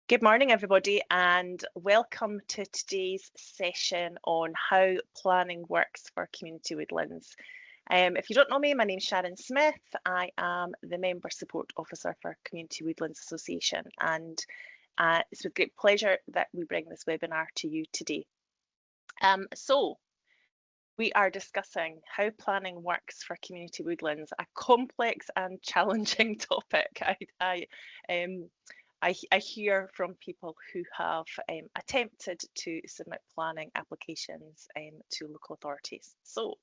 Good morning, everybody, and welcome to today's session on how planning works for community woodlands. If you don't know me, my name's Sharon Smith. I am the Member Support Officer for Community Woodlands Association, and it's with great pleasure that we bring this webinar to you today. We are discussing how planning works for community woodlands, a complex and challenging topic. I hear from people who have attempted to submit planning applications to local authorities. So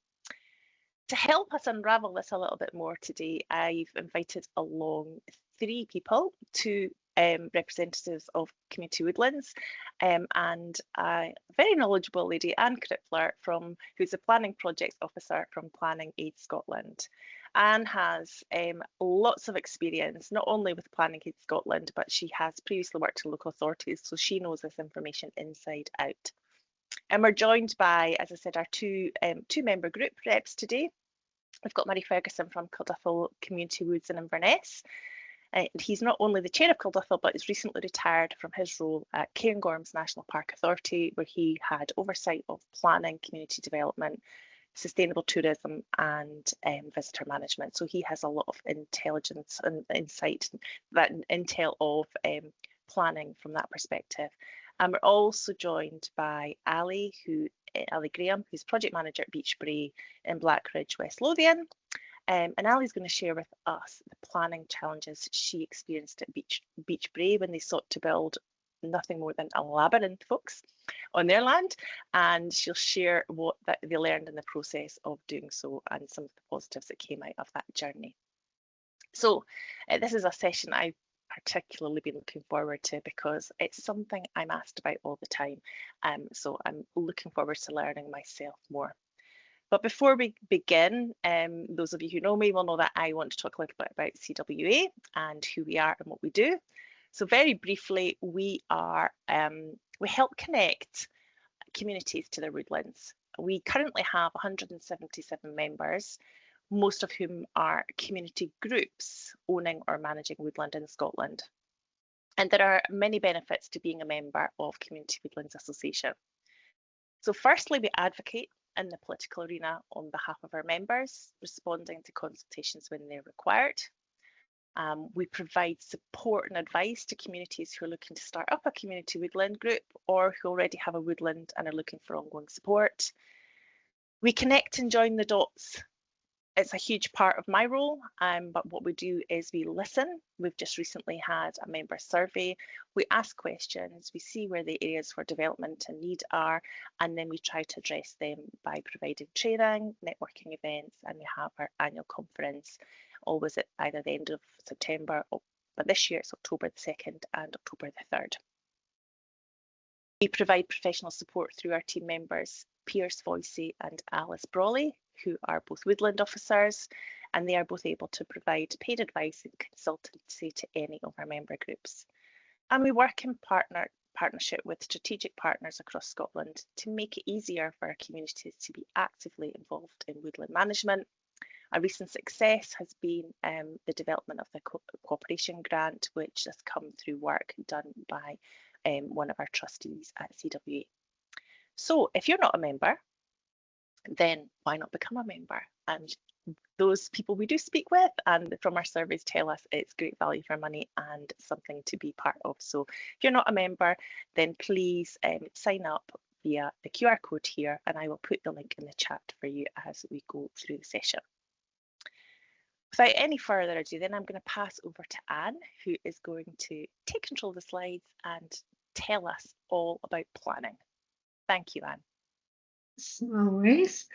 to help us unravel this a little bit more today, I've invited along three people, two representatives of Community Woodlands and a very knowledgeable lady, Anne Crippler, who's a Planning Projects Officer from Planning Aid Scotland. Anne has lots of experience, not only with Planning Aid Scotland, but she has previously worked in local authorities, so she knows this information inside out. And we're joined by, as I said, our two member group reps today. We've got Murray Ferguson from Kilduffel Community Woods in Inverness. He's not only the chair of Kilduffel, but he's recently retired from his role at Cairngorms National Park Authority, where he had oversight of planning, community development, sustainable tourism and visitor management. So he has a lot of intelligence and insight, that intel of planning from that perspective. And we're also joined by Ali Graham, who's project manager at Beach Brae in Blackridge, West Lothian. And Ali's going to share with us the planning challenges she experienced at Beach Brae when they sought to build nothing more than a labyrinth, folks, on their land, and she'll share what they learned in the process of doing so and some of the positives that came out of that journey. So this is a session I've particularly been looking forward to because it's something I'm asked about all the time. So I'm looking forward to learning myself more. But before we begin, those of you who know me will know that I want to talk a little bit about CWA and who we are and what we do. So very briefly, we help connect communities to their woodlands. We currently have 177 members, most of whom are community groups owning or managing woodland in Scotland. And there are many benefits to being a member of Community Woodlands Association. So firstly, we advocate in the political arena on behalf of our members, responding to consultations when they're required. We provide support and advice to communities who are looking to start up a community woodland group or who already have a woodland and are looking for ongoing support. We connect and join the dots. It's a huge part of my role, but what we do is we listen. We've just recently had a member survey. We ask questions, we see where the areas for development and need are, and then we try to address them by providing training, networking events, and we have our annual conference, always at either the end of September, but this year it's October the 2nd and October the 3rd. We provide professional support through our team members, Pierce Voicey and Alice Brawley, who are both woodland officers, and they are both able to provide paid advice and consultancy to any of our member groups. And we work in partnership with strategic partners across Scotland to make it easier for our communities to be actively involved in woodland management. A recent success has been the development of the cooperation grant, which has come through work done by one of our trustees at CWA. So if you're not a member, then why not become a member? And those people we do speak with and from our surveys tell us it's great value for money and something to be part of. So if you're not a member, then please sign up via the QR code here, and I will put the link in the chat for you as we go through the session. Without any further ado, then I'm going to pass over to Anne, who is going to take control of the slides and tell us all about planning. Thank you, Anne. No worries.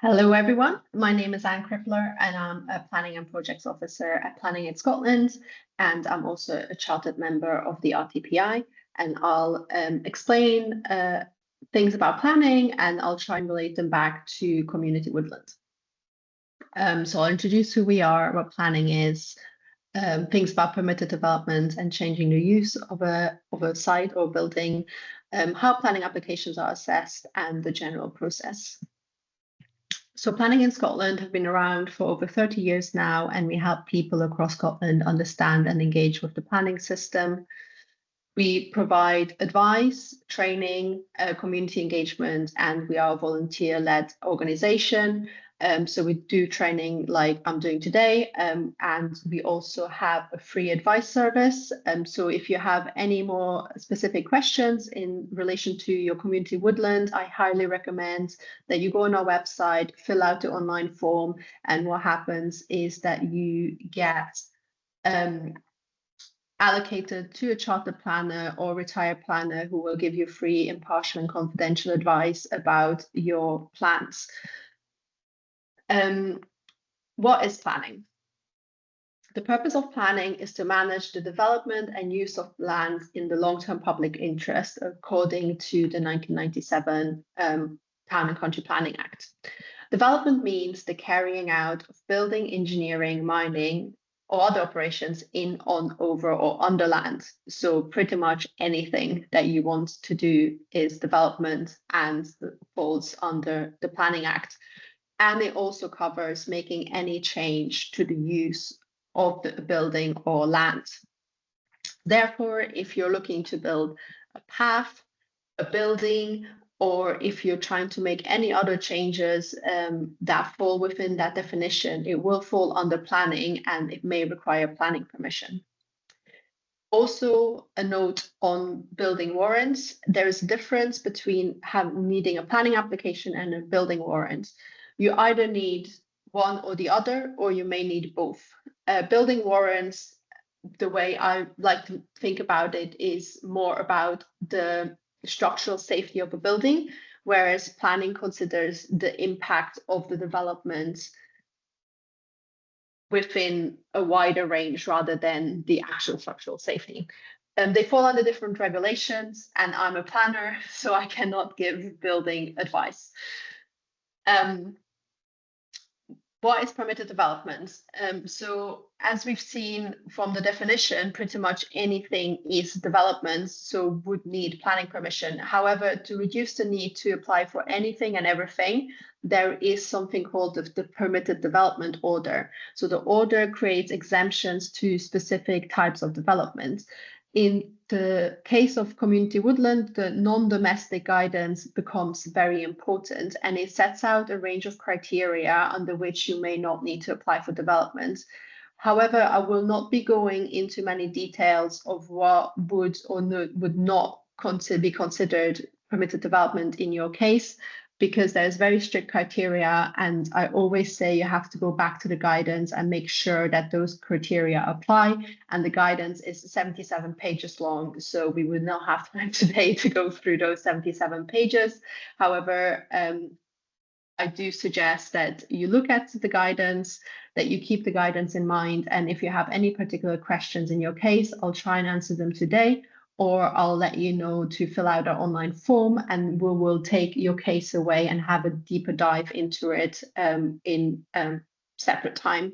Hello, everyone. My name is Anne Crippler, and I'm a Planning and Projects Officer at Planning Aid Scotland, and I'm also a chartered member of the RTPI. And I'll explain things about planning, and I'll try and relate them back to community woodland. So I'll introduce who we are, what planning is, things about permitted development and changing the use of a site or building, how planning applications are assessed, and the general process. So planning in Scotland have been around for over 30 years now, and we help people across Scotland understand and engage with the planning system. We provide advice, training, community engagement, and we are a volunteer-led organization. So we do training like I'm doing today, and we also have a free advice service. So if you have any more specific questions in relation to your community woodland, I highly recommend that you go on our website, fill out the online form, and what happens is that you get allocated to a chartered planner or retired planner who will give you free, impartial, and confidential advice about your plans. What is planning? The purpose of planning is to manage the development and use of land in the long-term public interest according to the 1997 Town and Country Planning Act. Development means the carrying out of building, engineering, mining, or other operations in, on, over, or under land. So pretty much anything that you want to do is development and falls under the Planning Act. And it also covers making any change to the use of the building or land. Therefore, if you're looking to build a path, a building, or if you're trying to make any other changes that fall within that definition, it will fall under planning and it may require planning permission. Also, a note on building warrants. There is a difference between needing a planning application and a building warrant. You either need one or the other, or you may need both. Building warrants, the way I like to think about it, is more about the structural safety of a building, whereas planning considers the impact of the development within a wider range rather than the actual structural safety. They fall under different regulations, and I'm a planner, so I cannot give building advice. What is permitted development? So as we've seen from the definition, pretty much anything is development, so would need planning permission. However, to reduce the need to apply for anything and everything, there is something called the permitted development order. So the order creates exemptions to specific types of development. In the case of community woodland, the non-domestic guidance becomes very important, and it sets out a range of criteria under which you may not need to apply for development. However, I will not be going into many details of what would or would not be considered permitted development in your case, because there's very strict criteria, and I always say you have to go back to the guidance and make sure that those criteria apply. And the guidance is 77 pages long, so we would not have time today to go through those 77 pages. However, I do suggest that you look at the guidance, that you keep the guidance in mind, and if you have any particular questions in your case, I'll try and answer them today, or I'll let you know to fill out our online form, and we will take your case away and have a deeper dive into it in separate time.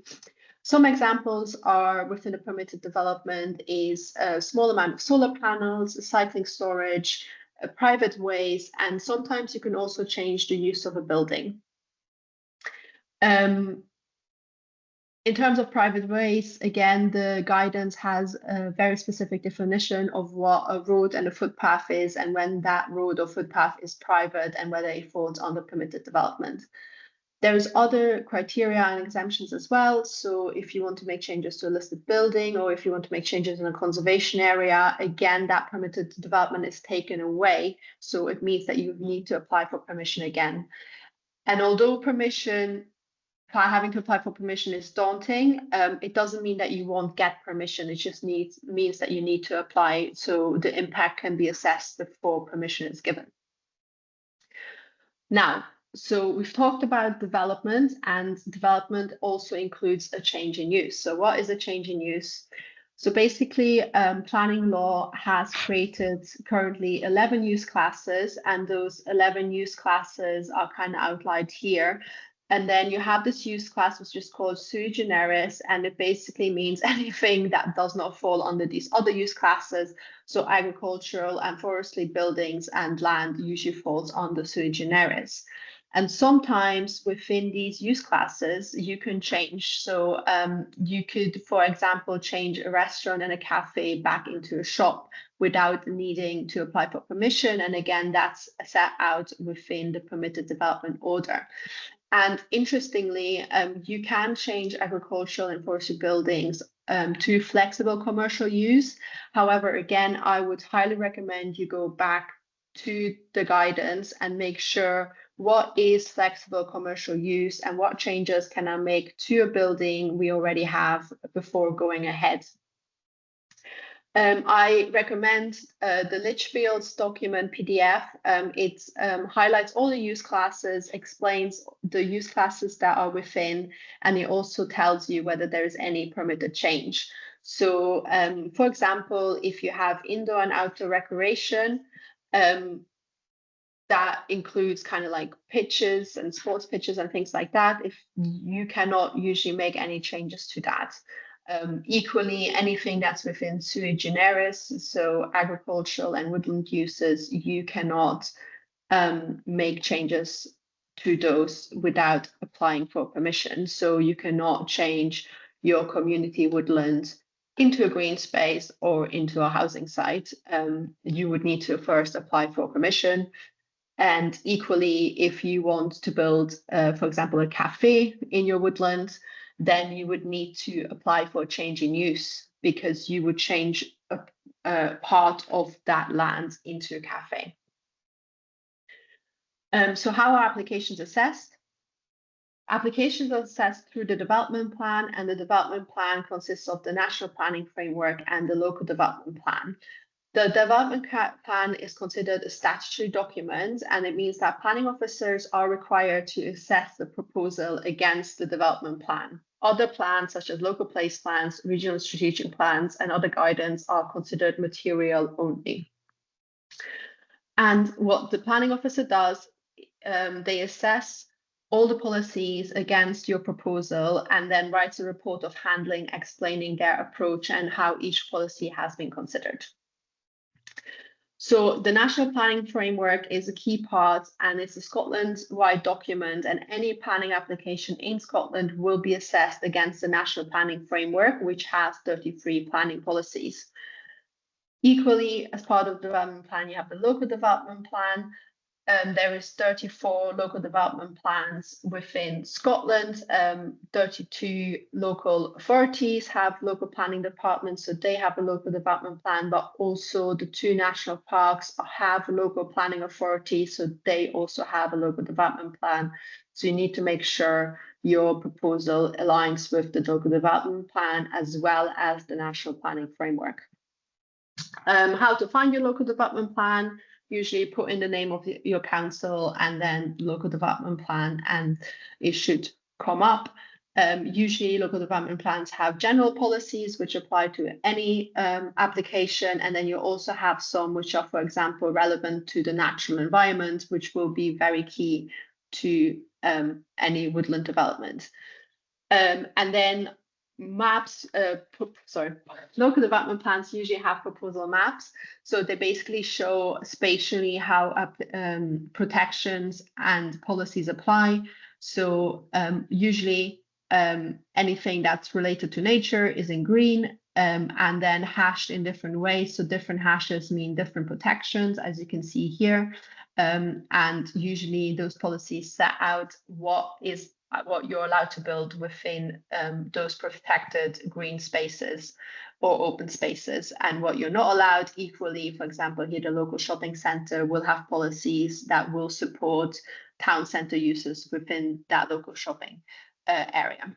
Some examples are within the permitted development is a small amount of solar panels, cycling storage, private ways, and sometimes you can also change the use of a building. In terms of private ways, again, the guidance has a very specific definition of what a road and a footpath is, and when that road or footpath is private and whether it falls under permitted development. There's other criteria and exemptions as well. So if you want to make changes to a listed building, or if you want to make changes in a conservation area, again, that permitted development is taken away. So it means that you need to apply for permission again. And although having to apply for permission is daunting, it doesn't mean that you won't get permission. It just means that you need to apply, so the impact can be assessed before permission is given. Now, so we've talked about development, and development also includes a change in use. So what is a change in use? So basically, planning law has created currently 11 use classes, and those 11 use classes are kind of outlined here. And then you have this use class, which is called sui generis, and it basically means anything that does not fall under these other use classes. So agricultural and forestry buildings and land usually falls under sui generis. And sometimes within these use classes, you can change. So you could, for example, change a restaurant and a cafe back into a shop without needing to apply for permission. And again, that's set out within the permitted development order. And interestingly, you can change agricultural and forestry buildings to flexible commercial use. However, again, I would highly recommend you go back to the guidance and make sure what is flexible commercial use and what changes can I make to a building we already have before going ahead. I recommend the Litchfield's document PDF. It highlights all the use classes, explains the use classes that are within, and it also tells you whether there is any permitted change. So, for example, if you have indoor and outdoor recreation, that includes kind of like pitches and sports pitches and things like that, if you cannot usually make any changes to that. Equally, anything that's within sui generis, so agricultural and woodland uses, you cannot make changes to those without applying for permission. So you cannot change your community woodland into a green space or into a housing site. You would need to first apply for permission. And equally, if you want to build, for example, a cafe in your woodland, then you would need to apply for a change in use because you would change a part of that land into a cafe. So how are applications assessed? Applications are assessed through the development plan, and the development plan consists of the national planning framework and the local development plan. The development plan is considered a statutory document, and it means that planning officers are required to assess the proposal against the development plan. Other plans, such as local place plans, regional strategic plans, and other guidance are considered material only. And what the planning officer does, they assess all the policies against your proposal and then writes a report of handling explaining their approach and how each policy has been considered. So the National Planning Framework is a key part, and it's a Scotland-wide document, and any planning application in Scotland will be assessed against the National Planning Framework, which has 33 planning policies. Equally, as part of the development plan, you have the local development plan. There is 34 local development plans within Scotland. 32 local authorities have local planning departments, so they have a local development plan, but also the 2 national parks have local planning authorities, so they also have a local development plan. So you need to make sure your proposal aligns with the local development plan as well as the national planning framework. How to find your local development plan? Usually put in the name of your council and then local development plan, and it should come up. Usually local development plans have general policies which apply to any application, and then you also have some which are, for example, relevant to the natural environment, which will be very key to any woodland development. And then maps, local development plans usually have proposal maps. So they basically show spatially how protections and policies apply. So usually anything that's related to nature is in green, and then hashed in different ways. So different hashes mean different protections, as you can see here. And usually those policies set out what you're allowed to build within those protected green spaces or open spaces, and what you're not allowed. Equally, for example, here the local shopping centre will have policies that will support town centre uses within that local shopping area.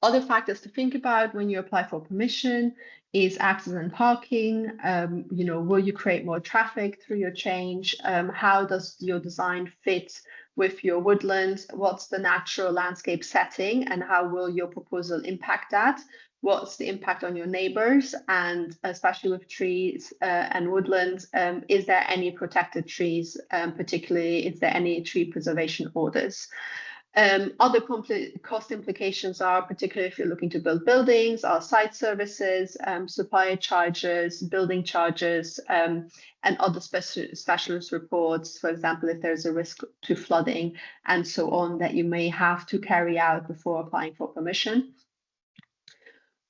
Other factors to think about when you apply for permission is access and parking. Will you create more traffic through your change? How does your design fit with your woodland? What's the natural landscape setting, and how will your proposal impact that? What's the impact on your neighbours, and especially with trees and woodlands? Is there any protected trees? Particularly, is there any tree preservation orders? Other cost implications are, particularly if you're looking to build buildings, are site services, supplier charges, building charges, and other specialist reports, for example, if there's a risk to flooding and so on that you may have to carry out before applying for permission.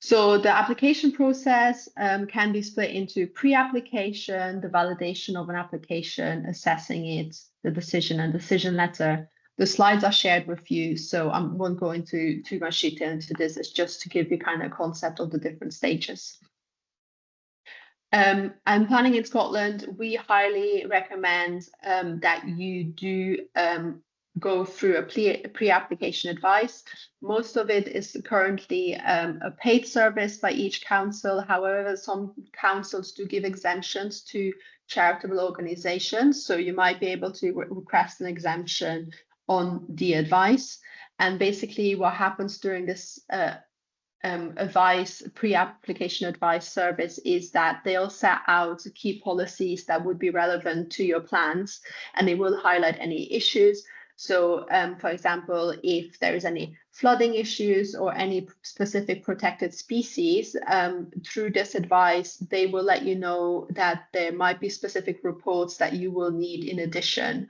So the application process can be split into pre-application, the validation of an application, assessing it, the decision and decision letter. The slides are shared with you, so I won't go into too much detail into this. It's just to give you kind of a concept of the different stages. And planning in Scotland, we highly recommend that you do go through a pre-application advice. Most of it is currently a paid service by each council. However, some councils do give exemptions to charitable organizations. So you might be able to request an exemption on the advice. And basically what happens during this pre-application advice service is that they'll set out key policies that would be relevant to your plans, and they will highlight any issues. So, for example, if there is any flooding issues or any specific protected species, through this advice, they will let you know that there might be specific reports that you will need in addition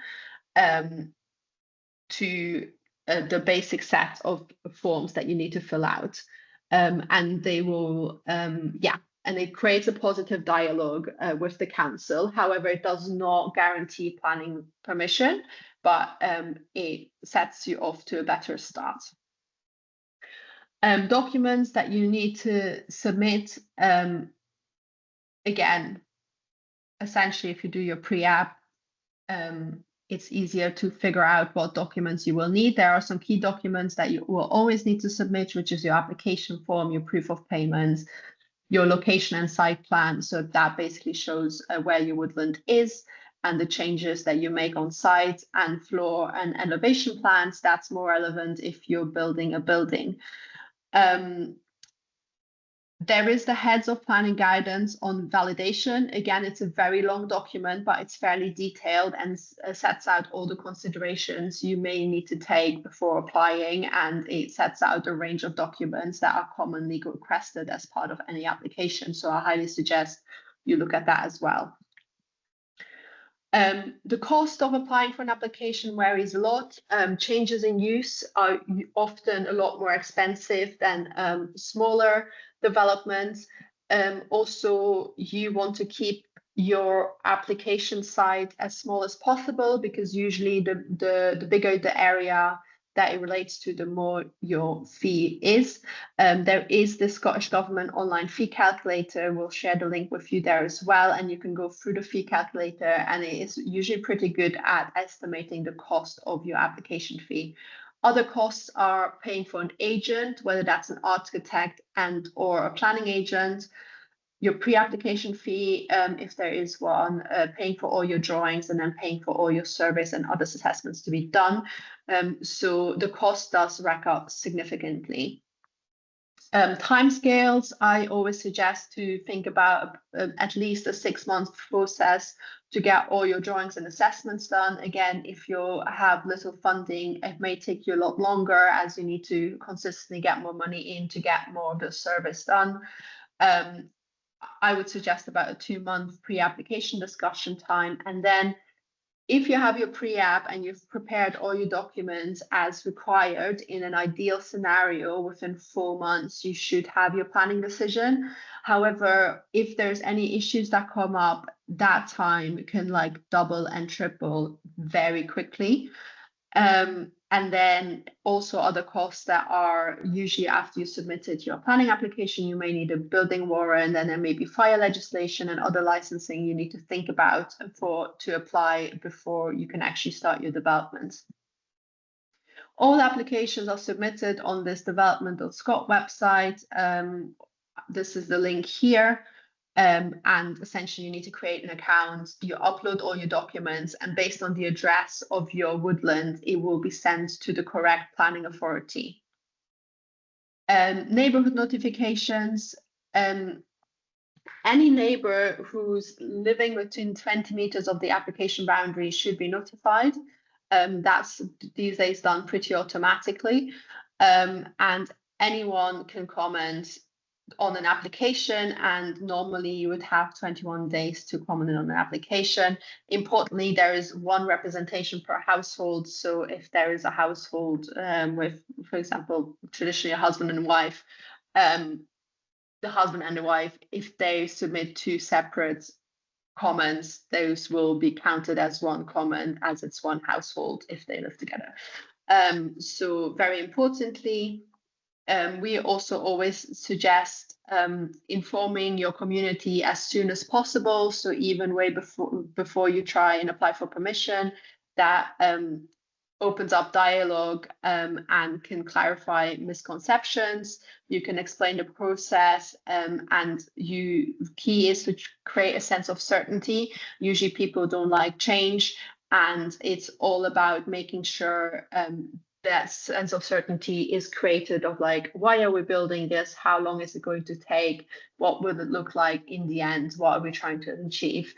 to the basic set of forms that you need to fill out. And they will, and it creates a positive dialogue with the council. However, it does not guarantee planning permission, but it sets you off to a better start. Documents that you need to submit, again, essentially, if you do your pre-app, it's easier to figure out what documents you will need. There are some key documents that you will always need to submit, which is your application form, your proof of payments, your location and site plan. So that basically shows where your woodland is and the changes that you make on site, and floor and elevation plans. That's more relevant if you're building a building. There is the heads of planning guidance on validation. Again, it's a very long document, but it's fairly detailed and sets out all the considerations you may need to take before applying, and it sets out a range of documents that are commonly requested as part of any application. So I highly suggest you look at that as well. The cost of applying for an application varies a lot. Changes in use are often a lot more expensive than smaller developments. Also, you want to keep your application site as small as possible, because usually the bigger the area that it relates to, the more your fee is. There is the Scottish Government online fee calculator. We'll share the link with you there as well, and you can go through the fee calculator, and it is usually pretty good at estimating the cost of your application fee. Other costs are paying for an agent, whether that's an architect and or a planning agent, your pre-application fee, if there is one, paying for all your drawings, and then paying for all your surveys and other assessments to be done. So the cost does rack up significantly. Timescales, I always suggest to think about at least a 6-month process to get all your drawings and assessments done. Again, if you have little funding, it may take you a lot longer, as you need to consistently get more money in to get more of the service done. I would suggest about a 2-month pre-application discussion time. And then if you have your pre-app and you've prepared all your documents as required, in an ideal scenario, within 4 months, you should have your planning decision. However, if there's any issues that come up, that time can like double and triple very quickly. And then also other costs that are usually after you submitted your planning application, you may need a building warrant, and then maybe fire legislation and other licensing you need to think about to apply before you can actually start your development. All applications are submitted on this development.scot website. This is the link here. And essentially you need to create an account, you upload all your documents, and based on the address of your woodland, it will be sent to the correct planning authority. Neighbourhood notifications. Any neighbour who's living within 20 meters of the application boundary should be notified. That's these days done pretty automatically, and anyone can comment on an application, and normally you would have 21 days to comment on an application. Importantly, there is one representation per household. So if there is a household with, for example, traditionally a husband and wife, the husband and the wife, if they submit two separate comments, those will be counted as one comment, as it's one household if they live together. So very importantly, we also always suggest informing your community as soon as possible. So even way before you try and apply for permission, that opens up dialogue and can clarify misconceptions. You can explain the process, and key is to create a sense of certainty. Usually people don't like change, and it's all about making sure that sense of certainty is created of like, why are we building this? How long is it going to take? What will it look like in the end? What are we trying to achieve?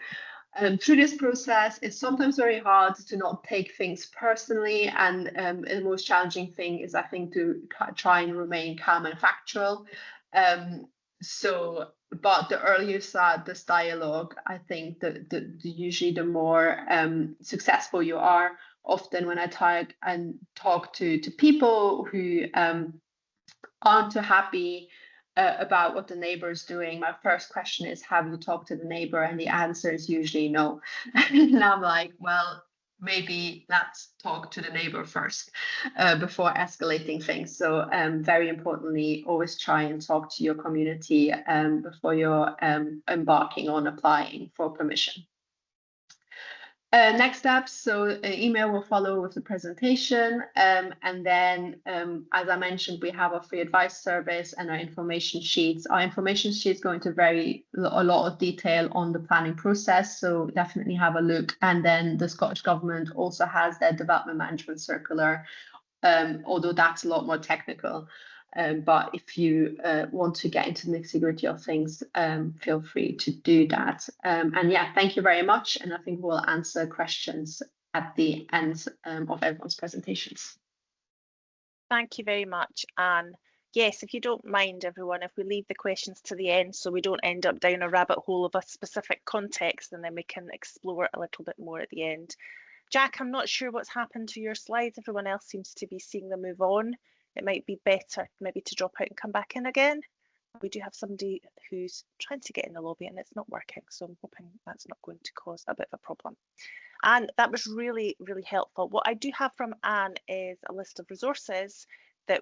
Through this process, it's sometimes very hard to not take things personally, and the most challenging thing is, I think, to try and remain calm and factual. But the earlier you start this dialogue, I think usually the more successful you are. Often when I talk to people who aren't too happy about what the neighbor is doing, my first question is, have you talked to the neighbor? And the answer is usually no. And I'm like, well, maybe let's talk to the neighbor first before escalating things. So very importantly, always try and talk to your community before you're embarking on applying for permission. Next steps, so an email will follow with the presentation, and then as I mentioned, we have a free advice service and our information sheets. Our information sheet is going to vary a lot of detail on the planning process, so definitely have a look. And then the Scottish Government also has their development management circular, although that's a lot more technical. But if you want to get into the nitty-gritty of things, feel free to do that. And yeah, thank you very much. And I think we'll answer questions at the end of everyone's presentations. Thank you very much, Anne. Yes, if you don't mind, everyone, if we leave the questions to the end so we don't end up down a rabbit hole of a specific context, and then we can explore a little bit more at the end. Jack, I'm not sure what's happened to your slides. Everyone else seems to be seeing them move on. It might be better maybe to drop out and come back in again. We do have somebody who's trying to get in the lobby and it's not working, so I'm hoping that's not going to cause a bit of a problem. And that was really, really helpful. What I do have from Anne is a list of resources that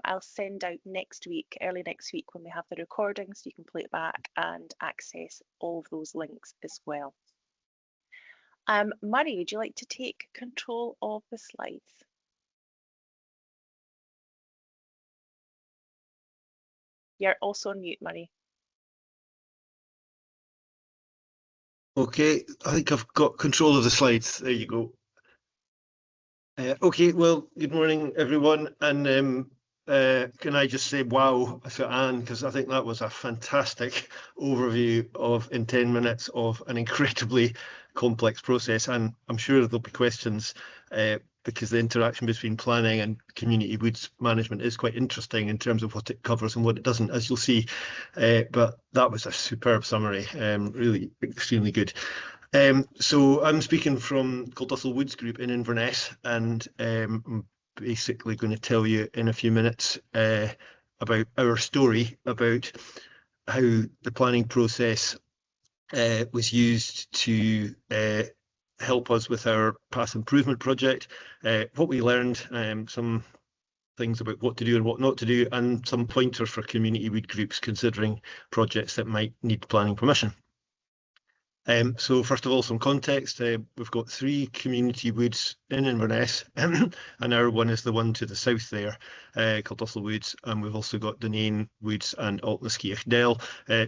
I'll send out next week, early next week, when we have the recording, so you can play it back and access all of those links as well. Murray, would you like to take control of the slides? You're also on mute, Murray. Okay, I think I've got control of the slides. There you go. Okay, well, good morning, everyone. And can I just say wow to Anne, because I think that was a fantastic overview of, in 10 minutes, of an incredibly complex process. And I'm sure there'll be questions because the interaction between planning and community woods management is quite interesting in terms of what it covers and what it doesn't, as you'll see. But that was a superb summary, really extremely good. So I'm speaking from Caldusthel Woods Group in Inverness, and I'm basically going to tell you in a few minutes about our story, about how the planning process was used to help us with our path improvement project, what we learned, some things about what to do and what not to do, and some pointers for community wood groups considering projects that might need planning permission. So first of all, some context. We've got 3 community woods in Inverness, and our one is the one to the south there, Caldusthel Woods, and we've also got Dunane Woods and Altnaskiach Dell.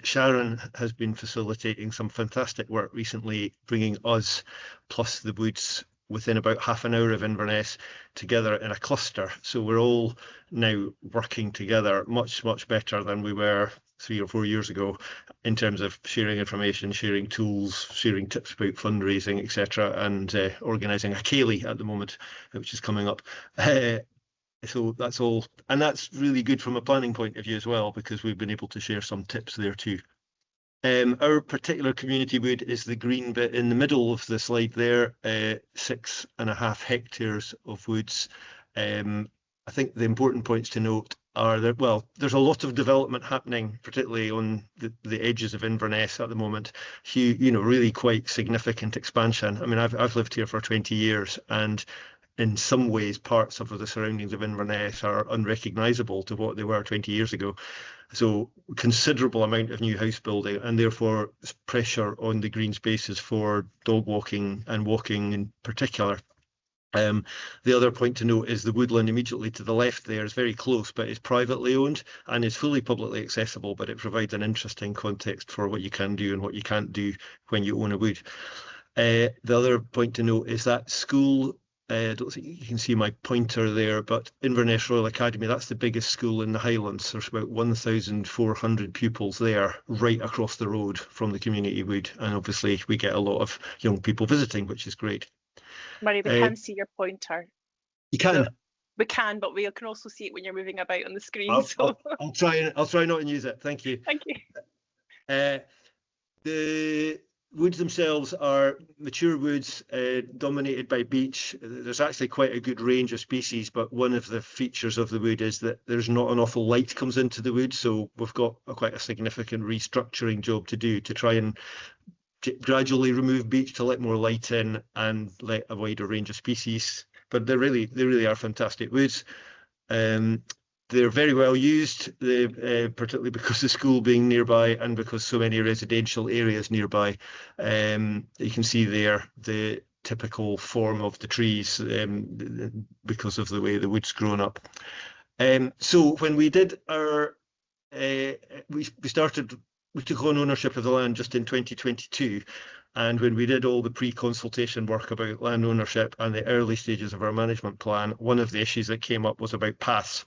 Sharon has been facilitating some fantastic work recently, bringing us plus the woods within about half an hour of Inverness together in a cluster. So we're all now working together much, much better than we were 3 or 4 years ago in terms of sharing information, sharing tools, sharing tips about fundraising, etc., and organising a Kaylee at the moment, which is coming up. So that's all, and that's really good from a planning point of view as well, because we've been able to share some tips there too. Our particular community wood is the green bit in the middle of the slide there, 6.5 hectares of woods. I think the important points to note are that, well, there's a lot of development happening, particularly on the edges of Inverness at the moment. You know, really quite significant expansion. I mean, I've lived here for 20 years, and in some ways, parts of the surroundings of Inverness are unrecognisable to what they were 20 years ago. So considerable amount of new house building, and therefore pressure on the green spaces for dog walking and walking in particular. The other point to note is the woodland immediately to the left there is very close, but is privately owned and is fully publicly accessible, but it provides an interesting context for what you can do and what you can't do when you own a wood. The other point to note is that school, I don't think you can see my pointer there, but Inverness Royal Academy, that's the biggest school in the Highlands. There's about 1,400 pupils there right across the road from the community wood. And obviously we get a lot of young people visiting, which is great. Murray, we can see your pointer. You can? So we can, but we can also see it when you're moving about on the screen. I'll try not and use it. Thank you. Thank you. The woods themselves are mature woods dominated by beech. There's actually quite a good range of species, but one of the features of the wood is that there's not an awful light comes into the wood, so we've got quite a significant restructuring job to do to try and gradually remove beech to let more light in and let a wider range of species. But they really are fantastic woods. They're very well used, particularly because the school being nearby and because so many residential areas nearby. You can see there the typical form of the trees because of the way the wood's grown up. So when we did our, we took on ownership of the land just in 2022. And when we did all the pre-consultation work about land ownership and the early stages of our management plan, one of the issues that came up was about paths.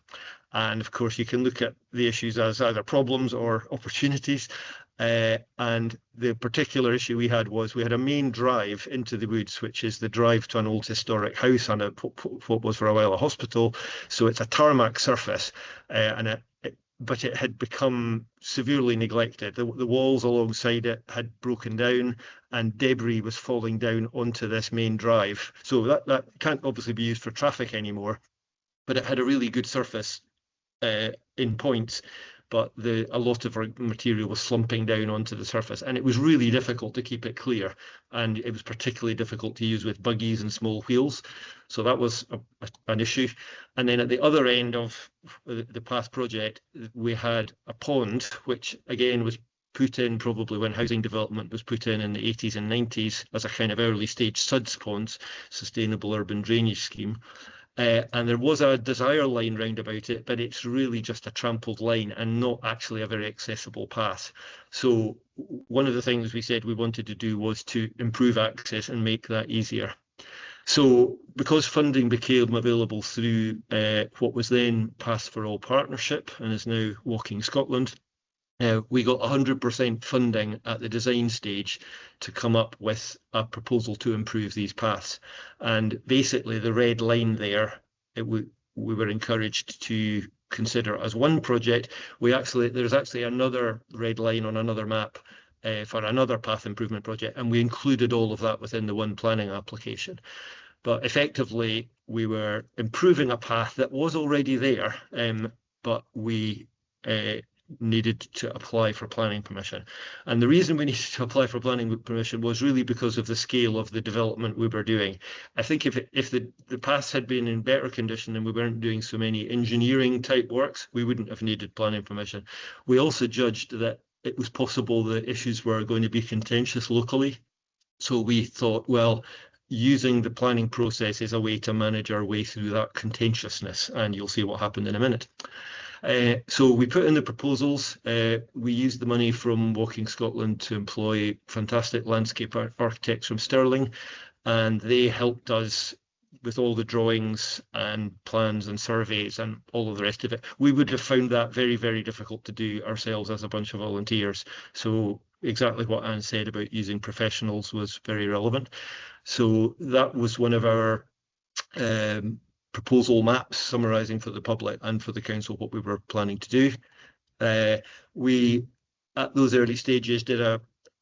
And of course, you can look at the issues as either problems or opportunities. And the particular issue we had was we had a main drive into the woods, which is the drive to an old historic house and what was for a while a hospital. So it's a tarmac surface, but it had become severely neglected. The walls alongside it had broken down and debris was falling down onto this main drive. So that can't obviously be used for traffic anymore, but it had a really good surface in points, but a lot of our material was slumping down onto the surface, and it was really difficult to keep it clear, and it was particularly difficult to use with buggies and small wheels. So that was an issue. And then at the other end of the path project, we had a pond, which again was put in probably when housing development was put in the 80s and 90s as a kind of early stage SUDS ponds, Sustainable Urban Drainage Scheme. And there was a desire line round about it, but it's really just a trampled line and not actually a very accessible path. So one of the things we said we wanted to do was to improve access and make that easier. So because funding became available through what was then Paths for All Partnership and is now Walking Scotland, we got 100% funding at the design stage to come up with a proposal to improve these paths. And basically the red line there, we were encouraged to consider as one project. There's actually another red line on another map for another path improvement project, and we included all of that within the one planning application. But effectively, we were improving a path that was already there, but we needed to apply for planning permission. And the reason we needed to apply for planning permission was really because of the scale of the development we were doing. I think if the paths had been in better condition and we weren't doing so many engineering type works, we wouldn't have needed planning permission. We also judged that it was possible the issues were going to be contentious locally. So we thought, well, using the planning process is a way to manage our way through that contentiousness, and you'll see what happened in a minute. So we put in the proposals. We used the money from Walking Scotland to employ fantastic landscape architects from Stirling, and they helped us with all the drawings and plans and surveys and all of the rest of it. We would have found that very, very difficult to do ourselves as a bunch of volunteers. So exactly what Anne said about using professionals was very relevant. So that was one of our proposal maps summarising for the public and for the council what we were planning to do. We, at those early stages,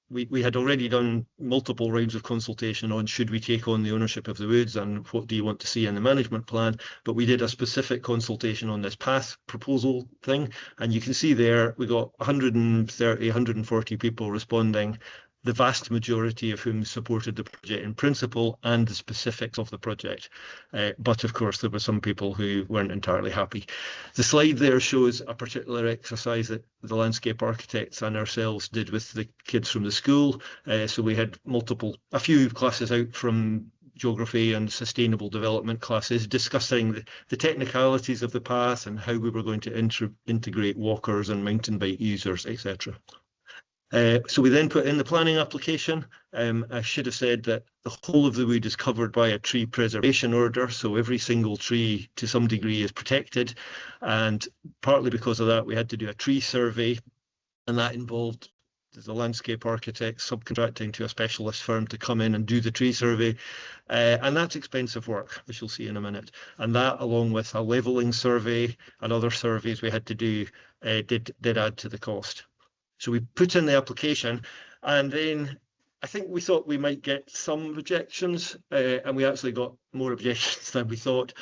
we had already done multiple rounds of consultation on should we take on the ownership of the woods and what do you want to see in the management plan, but we did a specific consultation on this path proposal thing, and you can see there we got 130, 140 people responding, the vast majority of whom supported the project in principle and the specifics of the project. But of course, there were some people who weren't entirely happy. The slide there shows a particular exercise that the landscape architects and ourselves did with the kids from the school. So we had a few classes out from geography and sustainable development classes discussing the technicalities of the path and how we were going to integrate walkers and mountain bike users, etc. So we then put in the planning application. I should have said that the whole of the wood is covered by a tree preservation order, so every single tree to some degree is protected, and partly because of that we had to do a tree survey, and that involved the landscape architects subcontracting to a specialist firm to come in and do the tree survey, and that's expensive work, which you'll see in a minute, and that along with a levelling survey and other surveys we had to do did add to the cost. So we put in the application, and then I think we thought we might get some rejections, and we actually got more objections than we thought.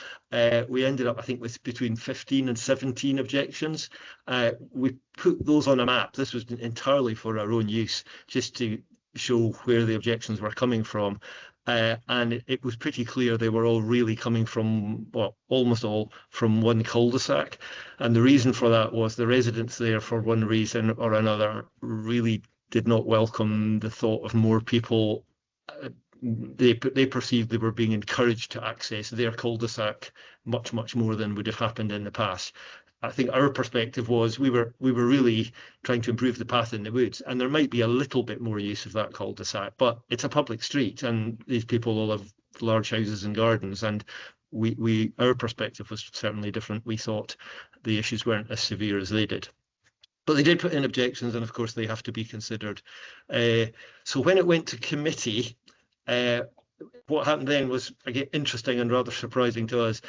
We ended up, I think, with between 15 and 17 objections. We put those on a map. This was entirely for our own use, just to show where the objections were coming from. And it was pretty clear they were all really coming from, well, almost all from one cul-de-sac. And the reason for that was the residents there, for one reason or another, really did not welcome the thought of more people. They perceived they were being encouraged to access their cul-de-sac much more than would have happened in the past. I think our perspective was we were really trying to improve the path in the woods, and there might be a little bit more use of that cul-de-sac, but it's a public street and these people all have large houses and gardens, and our perspective was certainly different. We thought the issues weren't as severe as they did. But they did put in objections, and of course they have to be considered. So when it went to committee, what happened then was, again, interesting and rather surprising to us.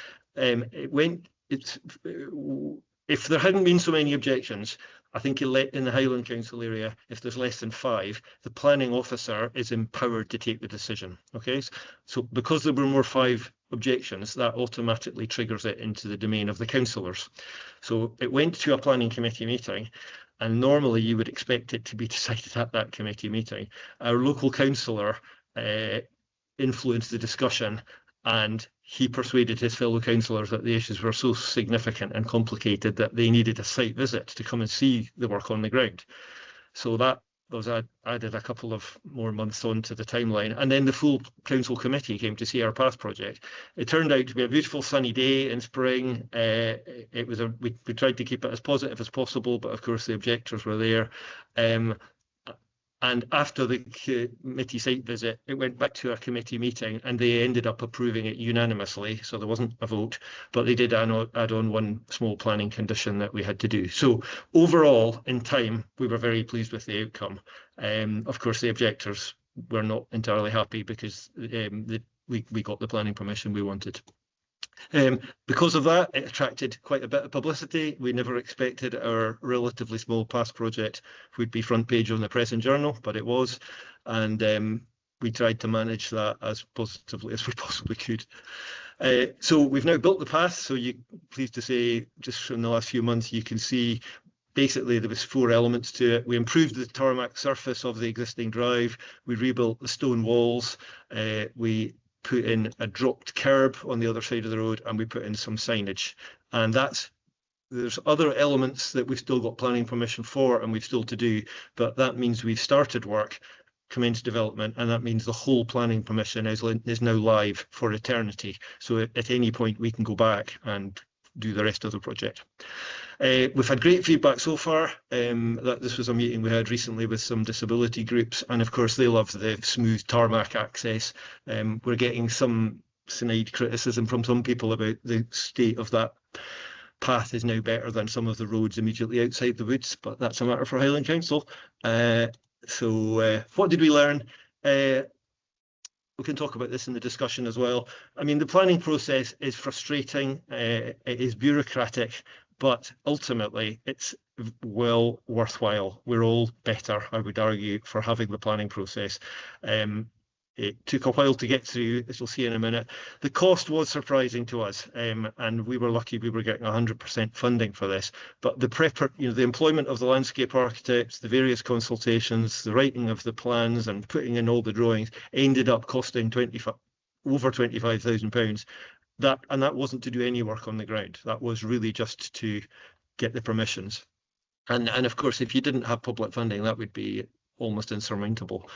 If there hadn't been so many objections, I think in the Highland Council area, if there's less than 5, the planning officer is empowered to take the decision. Okay, so because there were more 5 objections, that automatically triggers it into the domain of the councillors. So it went to a planning committee meeting, and normally you would expect it to be decided at that committee meeting. Our local councillor influenced the discussion, and he persuaded his fellow councillors that the issues were so significant and complicated that they needed a site visit to come and see the work on the ground. So that was added a couple of more months on to the timeline, and then the full council committee came to see our path project. It turned out to be a beautiful sunny day in spring. We tried to keep it as positive as possible, but of course the objectors were there. And after the committee site visit, it went back to a committee meeting, and they ended up approving it unanimously. So there wasn't a vote, but they did add on one small planning condition that we had to do. So overall, in time, we were very pleased with the outcome. Of course, the objectors were not entirely happy because we got the planning permission we wanted. Because of that, it attracted quite a bit of publicity. We never expected our relatively small path project would be front page on the Press and Journal, but it was, and we tried to manage that as positively as we possibly could. So we've now built the path, so you're pleased to say just from the last few months you can see basically there was 4 elements to it. We improved the tarmac surface of the existing drive, we rebuilt the stone walls, we put in a dropped curb on the other side of the road, and we put in some signage. And there's other elements that we've still got planning permission for and we've still to do, but that means we've started work, commenced development, and that means the whole planning permission is now live for eternity. So at any point we can go back and do the rest of the project. We've had great feedback so far. That this was a meeting we had recently with some disability groups, and of course they love the smooth tarmac access. We're getting some snide criticism from some people about the state of that path is now better than some of the roads immediately outside the woods, but that's a matter for Highland Council. So what did we learn? We can talk about this in the discussion as well. I mean, the planning process is frustrating, it is bureaucratic, but ultimately it's well worthwhile. We're all better, I would argue, for having the planning process. It took a while to get through, as you'll see in a minute. The cost was surprising to us, and we were lucky we were getting 100% funding for this. But the employment of the landscape architects, the various consultations, the writing of the plans, and putting in all the drawings ended up costing over £25,000. That wasn't to do any work on the ground. That was really just to get the permissions. And of course, if you didn't have public funding, that would be almost insurmountable.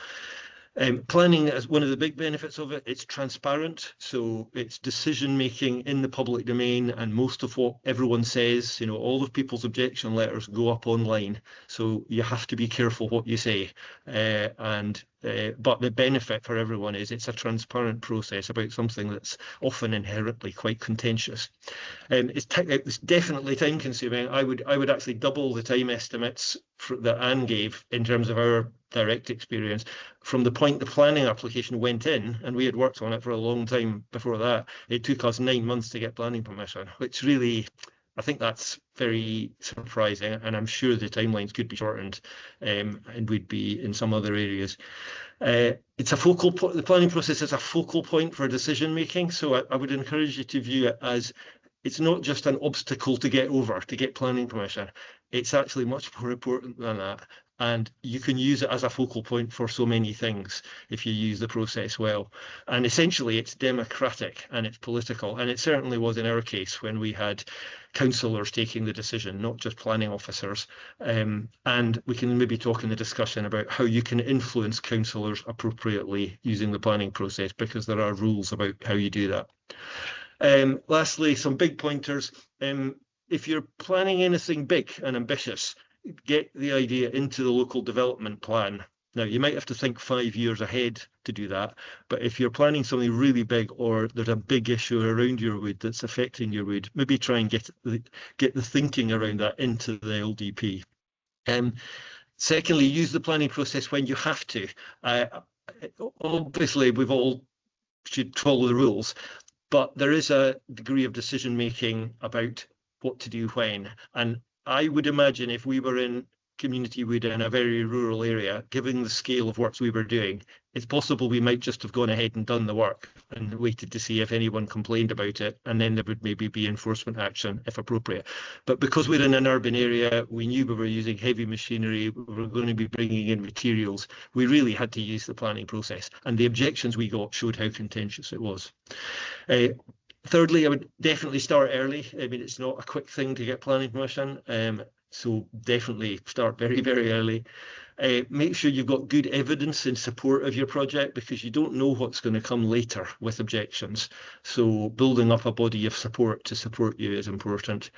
Planning is one of the big benefits of it. It's transparent, so it's decision making in the public domain, and most of what everyone says, all of people's objection letters go up online, so you have to be careful what you say. But the benefit for everyone is it's a transparent process about something that's often inherently quite contentious. It's definitely time consuming. I would actually double the time estimates that Anne gave in terms of our direct experience. From the point the planning application went in, and we had worked on it for a long time before that, it took us 9 months to get planning permission, which really, I think that's very surprising, and I'm sure the timelines could be shortened, and would be in some other areas. It's a focal point. The planning process is a focal point for decision making, so I would encourage you to view it as it's not just an obstacle to get over to get planning permission. It's actually much more important than that. And you can use it as a focal point for so many things if you use the process well. And essentially, it's democratic and it's political. And it certainly was in our case when we had councillors taking the decision, not just planning officers. And we can maybe talk in the discussion about how you can influence councillors appropriately using the planning process, because there are rules about how you do that. Lastly, some big pointers. If you're planning anything big and ambitious, get the idea into the local development plan. Now, you might have to think 5 years ahead to do that, but if you're planning something really big, or there's a big issue around your wood that's affecting your wood, maybe try and get the thinking around that into the LDP. Secondly, use the planning process when you have to. Obviously, we've all should follow the rules, but there is a degree of decision making about what to do when. And I would imagine if we were in community wood in a very rural area, given the scale of works we were doing, it's possible we might just have gone ahead and done the work and waited to see if anyone complained about it, and then there would maybe be enforcement action if appropriate. But because we're in an urban area, we knew we were using heavy machinery, we were going to be bringing in materials, we really had to use the planning process, and the objections we got showed how contentious it was. Thirdly, I would definitely start early. I mean, it's not a quick thing to get planning permission, so definitely start very, very early. Make sure you've got good evidence in support of your project, because you don't know what's going to come later with objections. So building up a body of support to support you is important.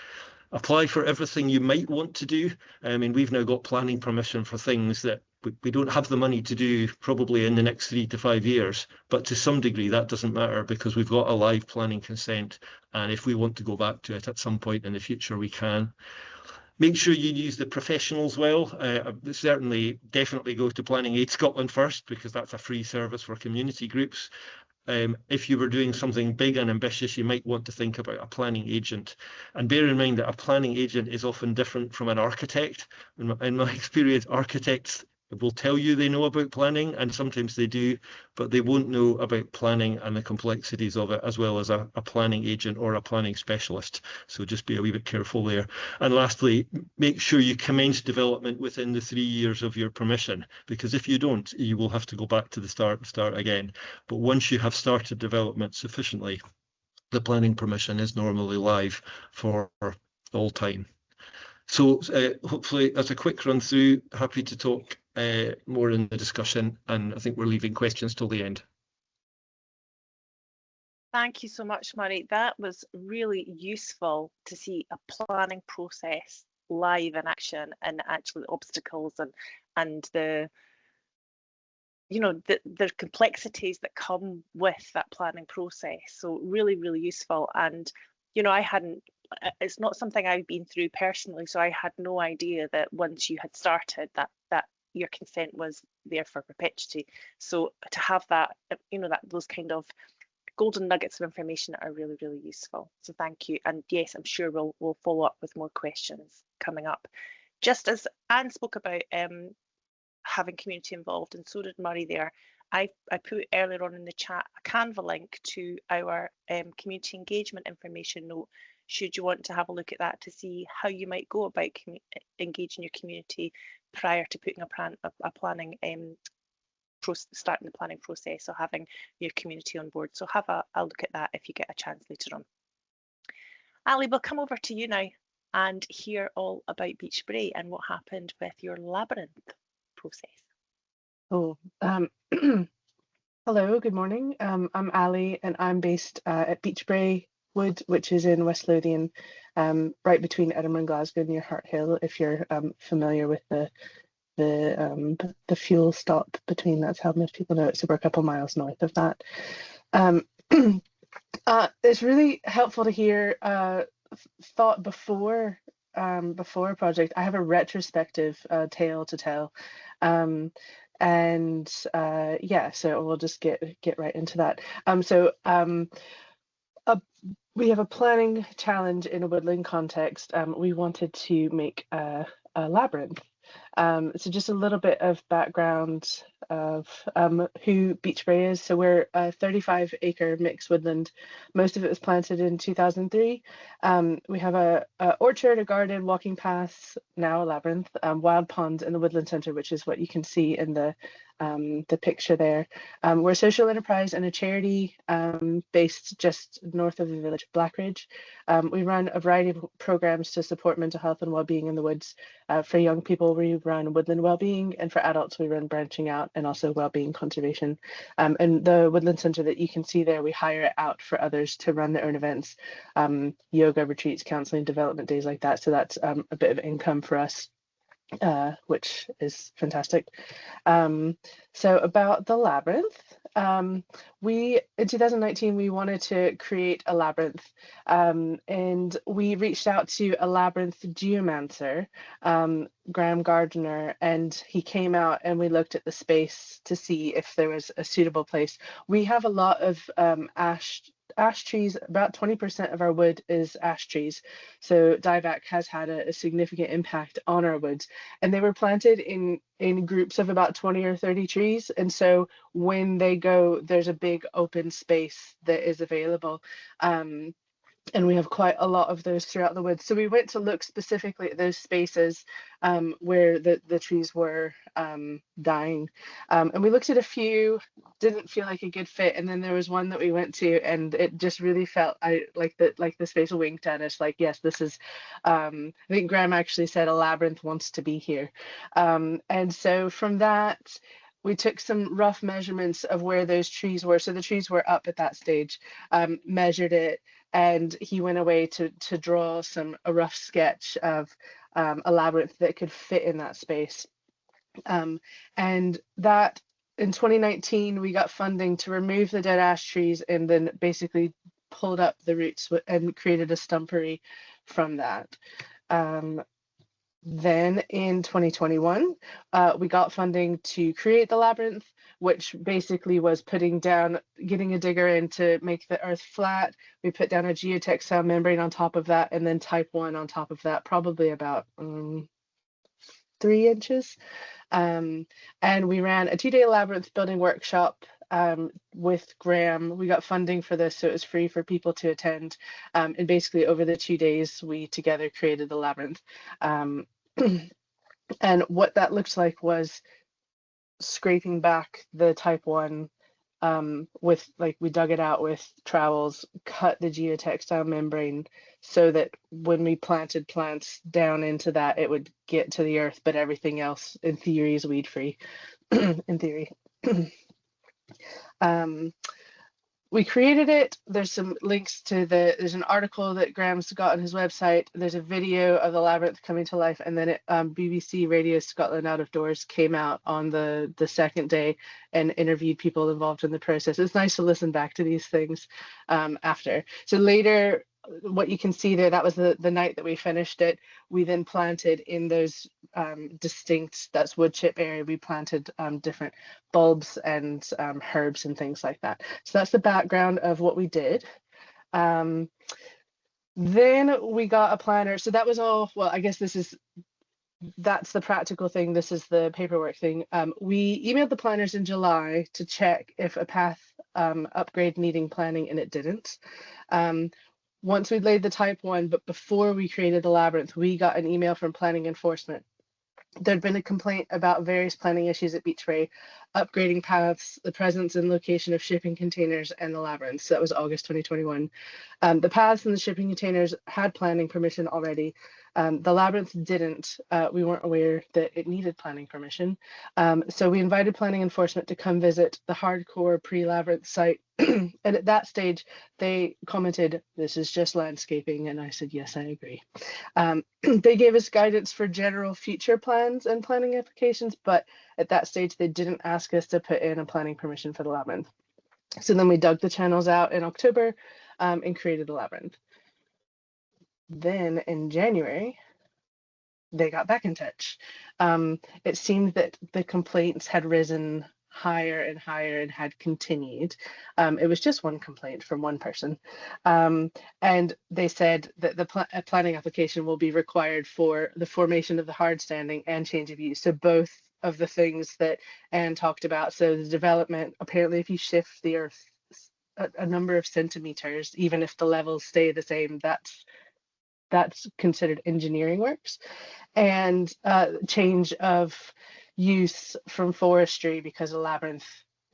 Apply for everything you might want to do. I mean, we've now got planning permission for things that we don't have the money to do probably in the next 3 to 5 years, but to some degree that doesn't matter, because we've got a live planning consent, and if we want to go back to it at some point in the future, we can. Make sure you use the professionals well. Definitely go to Planning Aid Scotland first, because that's a free service for community groups. If you were doing something big and ambitious, you might want to think about a planning agent. And bear in mind that a planning agent is often different from an architect. In my experience, architects will tell you they know about planning, and sometimes they do, but they won't know about planning and the complexities of it, as well as a planning agent or a planning specialist. So just be a wee bit careful there. And lastly, make sure you commence development within the 3 years of your permission, because if you don't, you will have to go back to the start again. But once you have started development sufficiently, the planning permission is normally live for all time. So hopefully that's a quick run through. Happy to talk more in the discussion, and I think we're leaving questions till the end. Thank you so much, Murray. That was really useful to see a planning process live in action, and actually obstacles and the you know, the complexities that come with that planning process. So really, really useful. And, you know, it's not something I've been through personally, so I had no idea that once you had started that your consent was there for perpetuity. So to have that, you know, those kind of golden nuggets of information are really, really useful. So thank you. And yes, I'm sure we'll follow up with more questions coming up. Just as Anne spoke about having community involved, and so did Murray there, I put earlier on in the chat a Canva link to our community engagement information note, should you want to have a look at that to see how you might go about engaging your community prior to putting a planning starting the planning process, or having your community on board. So have a look at that if you get a chance later on. Ali, we'll come over to you now and hear all about Beach Brae and what happened with your labyrinth process. Oh, hello, good morning. I'm Ali, and I'm based at Beach Brae Wood, which is in West Lothian, right between Edinburgh and Glasgow, near Hart Hill. If you're familiar with the fuel stop between, that's how most people know it. So we're a couple miles north of that. It's really helpful to hear thought before a project. I have a retrospective tale to tell, and yeah, so we'll just get right into that. We have a planning challenge in a woodland context. We wanted to make a labyrinth. So just a little bit of background of who Beach Brae is. So we're a 35-acre mixed woodland. Most of it was planted in 2003. We have a orchard, a garden, walking paths, now a labyrinth, wild pond in the woodland centre, which is what you can see in the picture there. We're a social enterprise and a charity based just north of the village of Blackridge. We run a variety of programs to support mental health and well-being in the woods. For young people, we run woodland well-being, and for adults, we run branching out and also well-being conservation. And the woodland centre that you can see there, we hire it out for others to run their own events, yoga retreats, counselling, development days like that. So that's a bit of income for us, which is fantastic. So about the labyrinth, in 2019 we wanted to create a labyrinth, and we reached out to a labyrinth geomancer, Graham Gardner, and he came out and we looked at the space to see if there was a suitable place. We have a lot of ash trees. About 20% of our wood is ash trees, so dieback has had a significant impact on our woods, and they were planted in groups of about 20 or 30 trees, and so when they go, there's a big open space that is available, and we have quite a lot of those throughout the woods. So we went to look specifically at those spaces where the trees were dying. And we looked at a few, didn't feel like a good fit. And then there was one that we went to, and it just really felt like the space winked at us, like, yes, this is, I think Graham actually said a labyrinth wants to be here. And so from that, we took some rough measurements of where those trees were. So the trees were up at that stage, measured it, and he went away to draw a rough sketch of a labyrinth that could fit in that space. And that in 2019, we got funding to remove the dead ash trees and then basically pulled up the roots and created a stumpery from that. Then in 2021, we got funding to create the labyrinth, which basically was getting a digger in to make the earth flat. We put down a geotextile membrane on top of that, and then type 1 on top of that, probably about 3 inches. And we ran a 2-day labyrinth building workshop with Graham. We got funding for this, so it was free for people to attend. And basically over the 2 days, we together created the labyrinth. And what that looked like was scraping back the type 1 with, like, we dug it out with trowels, cut the geotextile membrane so that when we planted plants down into that, it would get to the earth, but everything else in theory is weed free. In theory. we created it. There's some links to there's an article that Graham's got on his website. There's a video of the labyrinth coming to life, and then BBC Radio Scotland Out of Doors came out on the second day and interviewed people involved in the process. It's nice to listen back to these things after. So later, what you can see there, that was the night that we finished it. We then planted in those distinct, that's wood chip area, we planted different bulbs and herbs and things like that. So that's the background of what we did. Then we got a planner. So that was all, well, I guess that's the practical thing. This is the paperwork thing. We emailed the planners in July to check if a path upgrade needing planning, and it didn't. Once we'd laid the type 1, but before we created the labyrinth, we got an email from planning enforcement. There'd been a complaint about various planning issues at Beachray, upgrading paths, the presence and location of shipping containers, and the labyrinth. So that was August 2021. The paths and the shipping containers had planning permission already. The labyrinth didn't. We weren't aware that it needed planning permission. So we invited planning enforcement to come visit the hardcore pre-labyrinth site. And at that stage, they commented, "This is just landscaping." And I said, "Yes, I agree." They gave us guidance for general future plans and planning applications, but at that stage, they didn't ask us to put in a planning permission for the labyrinth. So then we dug the channels out in October and created the labyrinth. Then in January, they got back in touch. It seemed that the complaints had risen higher and higher and had continued. It was just one complaint from one person. And they said that the planning application will be required for the formation of the hard standing and change of use. So both of the things that Anne talked about. So the development, apparently if you shift the earth a number of centimeters, even if the levels stay the same, that's considered engineering works. And change of use from forestry, because a labyrinth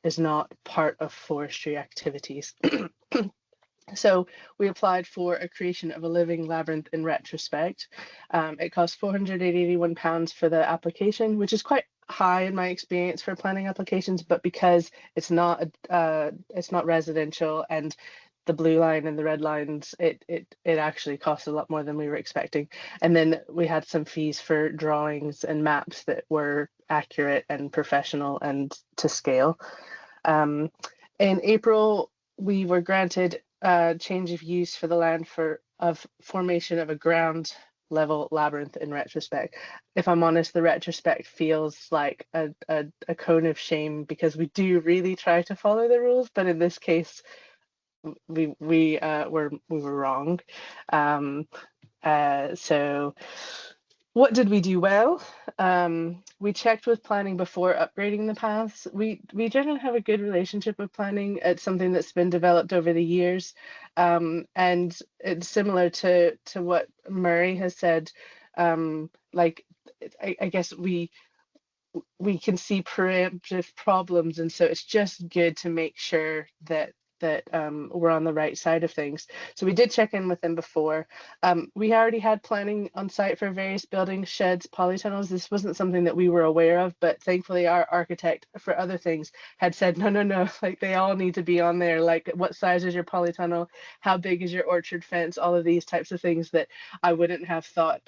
is not part of forestry activities. So we applied for a creation of a living labyrinth in retrospect. It cost £481 for the application, which is quite high in my experience for planning applications, but because it's not residential, and the blue line and the red lines, it actually costs a lot more than we were expecting. And then we had some fees for drawings and maps that were accurate and professional and to scale. In April, we were granted change of use for the land of formation of a ground level labyrinth in retrospect. If I'm honest, the retrospect feels like a cone of shame, because we do really try to follow the rules, but in this case, we were wrong. So what did we do well? We checked with planning before upgrading the paths. We generally have a good relationship with planning. It's something that's been developed over the years, and it's similar to what Murray has said. Like, I guess we can see preemptive problems, and so it's just good to make sure that we're on the right side of things. So we did check in with them before. We already had planning on site for various buildings, sheds, polytunnels. This wasn't something that we were aware of, but thankfully our architect for other things had said, no, like they all need to be on there. Like, what size is your polytunnel? How big is your orchard fence? All of these types of things that I wouldn't have thought.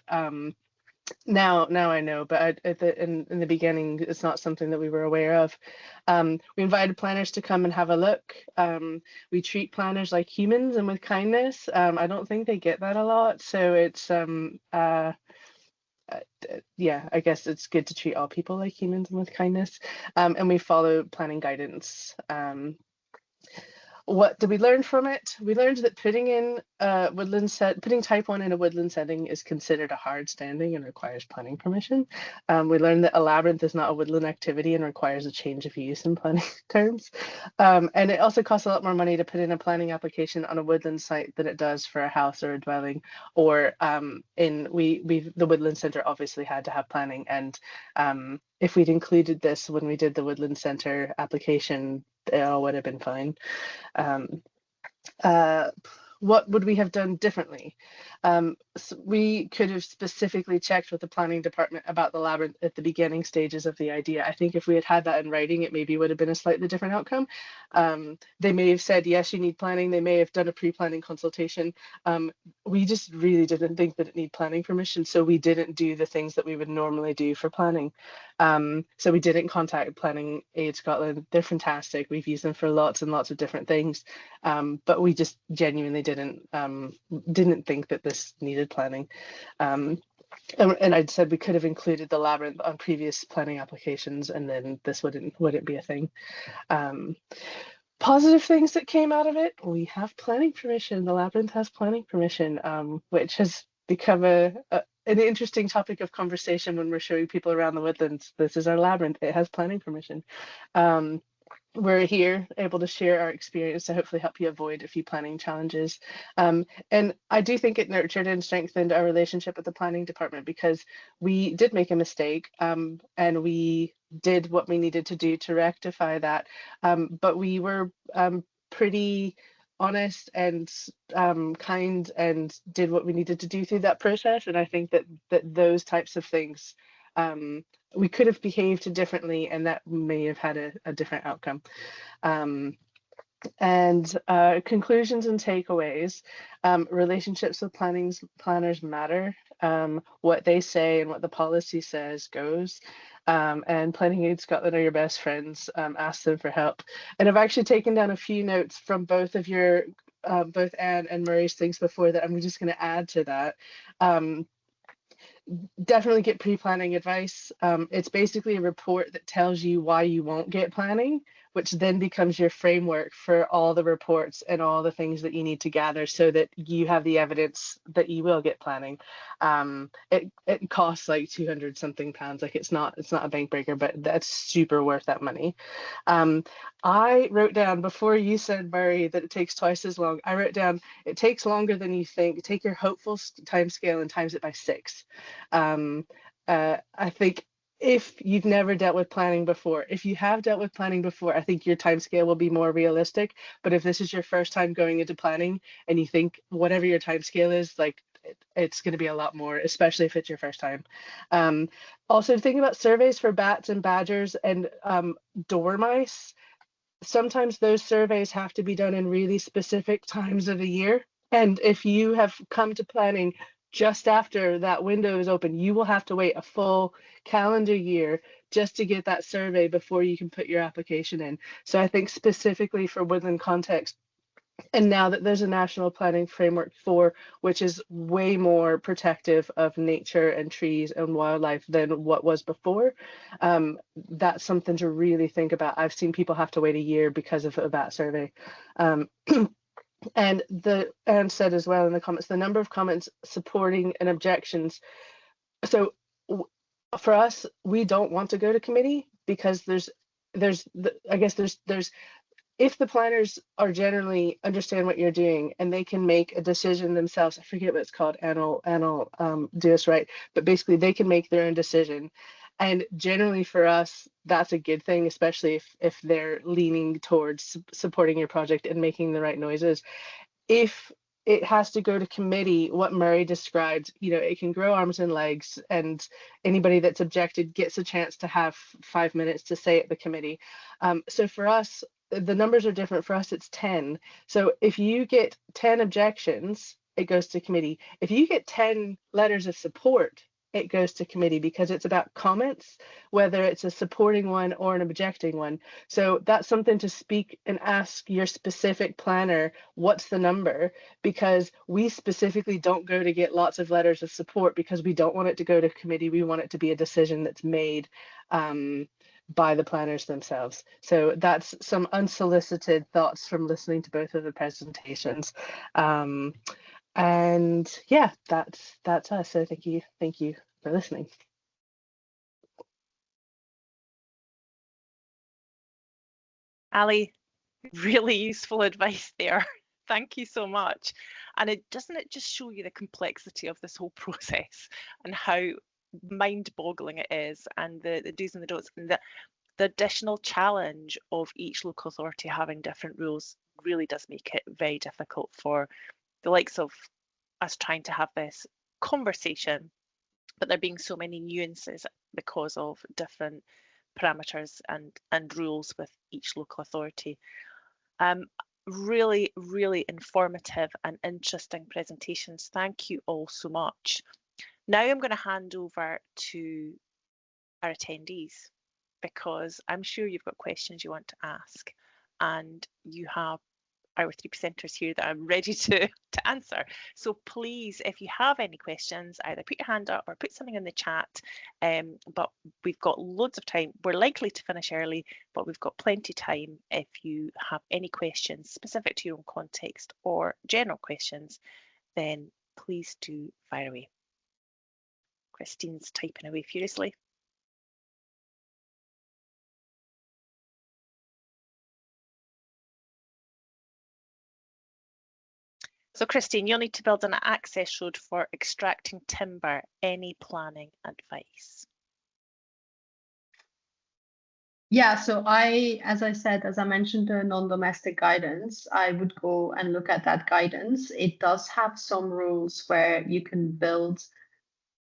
Now I know, but in the beginning, it's not something that we were aware of. We invited planners to come and have a look. We treat planners like humans and with kindness. I don't think they get that a lot. So it's, yeah, I guess it's good to treat all people like humans and with kindness. And we follow planning guidance. What did we learn from it? We learned that putting type 1 in a woodland setting is considered a hard standing and requires planning permission. We learned that a labyrinth is not a woodland activity and requires a change of use in planning terms. And it also costs a lot more money to put in a planning application on a woodland site than it does for a house or a dwelling. Or the Woodland Centre obviously had to have planning, and if we'd included this when we did the Woodland Centre application, it all would have been fine. what would we have done differently? So we could have specifically checked with the planning department about the labyrinth at the beginning stages of the idea. I think if we had had that in writing, it maybe would have been a slightly different outcome. They may have said, yes, you need planning. They may have done a pre-planning consultation. We just really didn't think that it needed planning permission, so we didn't do the things that we would normally do for planning. So we didn't contact Planning Aid Scotland. They're fantastic. We've used them for lots and lots of different things, but we just genuinely didn't think that this needed planning. And I'd said we could have included the labyrinth on previous planning applications, and then this wouldn't be a thing. Positive things that came out of it: we have planning permission. The labyrinth has planning permission, which has become an interesting topic of conversation when we're showing people around the woodlands. This is our labyrinth. It has planning permission. We're here able to share our experience to hopefully help you avoid a few planning challenges. And I do think it nurtured and strengthened our relationship with the planning department, because we did make a mistake, and we did what we needed to do to rectify that. But we were pretty honest and kind, and did what we needed to do through that process. And I think that those types of things, we could have behaved differently, and that may have had a different outcome. And conclusions and takeaways: relationships with planners matter. What they say and what the policy says goes. And Planning Aid Scotland are your best friends. Ask them for help. And I've actually taken down a few notes from both of your, both Anne and Murray's things before that. I'm just going to add to that. Definitely get pre-planning advice. It's basically a report that tells you why you won't get planning, which then becomes your framework for all the reports and all the things that you need to gather, so that you have the evidence that you will get planning. It costs like 200 something pounds. Like it's not a bank breaker, but that's super worth that money. I wrote down, before you said, Murray, that it takes twice as long, I wrote down, it takes longer than you think. Take your hopeful timescale and times it by 6. I think if you've never dealt with planning before, if you have dealt with planning before, I think your timescale will be more realistic. But if this is your first time going into planning and you think whatever your timescale is, like it's going to be a lot more, especially if it's your first time. Also, think about surveys for bats and badgers and dormice. Sometimes those surveys have to be done in really specific times of the year. And if you have come to planning just after that window is open, you will have to wait a full calendar year just to get that survey before you can put your application in. So I think specifically for woodland context, and now that there's a national planning framework which is way more protective of nature and trees and wildlife than what was before, that's something to really think about. I've seen people have to wait a year because of a bat survey. And Anne said as well in the comments, the number of comments supporting and objections. So for us, we don't want to go to committee, because there's if the planners are generally understand what you're doing and they can make a decision themselves, I forget what it's called, Anne will do us right, but basically they can make their own decision. And generally for us, that's a good thing, especially if they're leaning towards supporting your project and making the right noises. If it has to go to committee, what Murray described, it can grow arms and legs, and anybody that's objected gets a chance to have 5 minutes to say at the committee. So for us, the numbers are different. For us, it's 10. So if you get 10 objections, it goes to committee. If you get 10 letters of support, it goes to committee, because it's about comments, whether it's a supporting one or an objecting one. So that's something to speak and ask your specific planner, what's the number? Because we specifically don't go to get lots of letters of support, because we don't want it to go to committee. We want it to be a decision that's made by the planners themselves. So that's some unsolicited thoughts from listening to both of the presentations. And yeah, that's us. So thank you for listening. Ali, really useful advice there. Thank you so much. And doesn't it just show you the complexity of this whole process and how mind-boggling it is, and the do's and the don'ts, and the additional challenge of each local authority having different rules really does make it very difficult for the likes of us trying to have this conversation, but there being so many nuances because of different parameters and rules with each local authority. Really, really informative and interesting presentations. Thank you all so much. Now I'm going to hand over to our attendees, because I'm sure you've got questions you want to ask, and you have our 3 presenters here that I'm ready to answer. So please, if you have any questions, either put your hand up or put something in the chat. But we've got loads of time. We're likely to finish early, but we've got plenty of time. If you have any questions specific to your own context or general questions, then please do fire away. Christine's typing away furiously. So Christine, you'll need to build an access road for extracting timber. Any planning advice? Yeah, so as I mentioned, the non-domestic guidance, I would go and look at that guidance. It does have some rules where you can build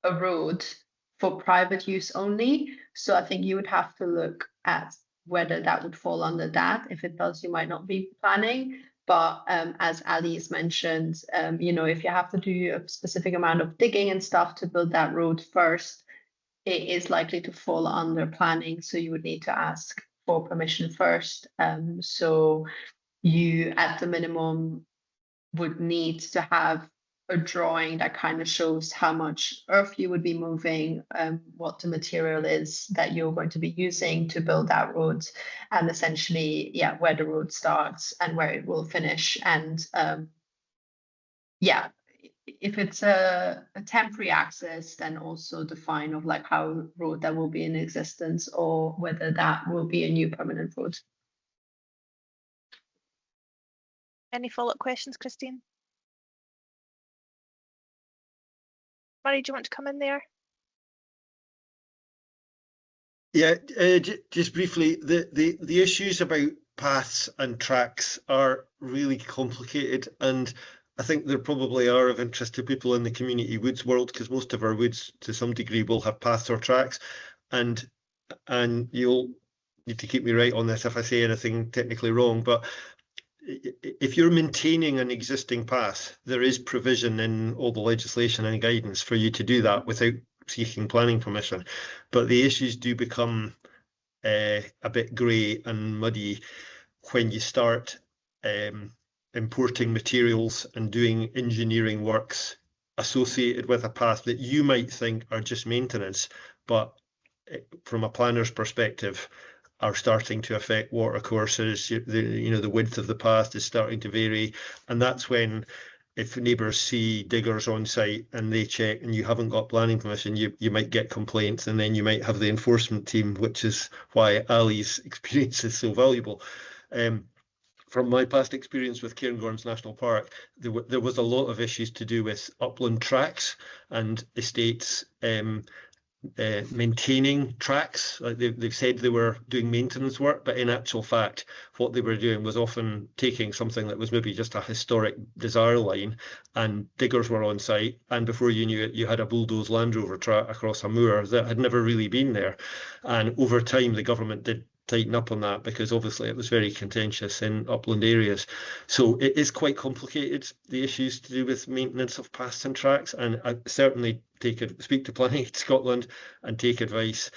a road for private use only. So I think you would have to look at whether that would fall under that. If it does, you might not be planning. But as Ali's mentioned, if you have to do a specific amount of digging and stuff to build that road first, it is likely to fall under planning. So you would need to ask for permission first. So you, at the minimum, would need to have a drawing that kind of shows how much earth you would be moving, what the material is that you're going to be using to build that road, and essentially, where the road starts and where it will finish. And if it's a temporary access, then also define of like how road that will be in existence or whether that will be a new permanent road. Any follow-up questions, Christine? Murray, do you want to come in there? Yeah, just briefly, the issues about paths and tracks are really complicated, and I think there probably are of interest to people in the community woods world, because most of our woods to some degree will have paths or tracks, and you'll need to keep me right on this if I say anything technically wrong, but if you're maintaining an existing path, there is provision in all the legislation and guidance for you to do that without seeking planning permission. But the issues do become a bit grey and muddy when you start importing materials and doing engineering works associated with a path that you might think are just maintenance, but from a planner's perspective are starting to affect water courses. The width of the path is starting to vary, and that's when, if neighbours see diggers on site and they check and you haven't got planning permission, you might get complaints, and then you might have the enforcement team, which is why Ali's experience is so valuable. From my past experience with Cairngorms National Park, there was a lot of issues to do with upland tracks and estates maintaining tracks. Like they've said they were doing maintenance work, but in actual fact, what they were doing was often taking something that was maybe just a historic desire line, and diggers were on site, and before you knew it, you had a bulldozed Land Rover track across a moor that had never really been there. And over time, the government did tighten up on that, because obviously it was very contentious in upland areas. So it is quite complicated, the issues to do with maintenance of paths and tracks, and I certainly speak to Planning Scotland and take advice.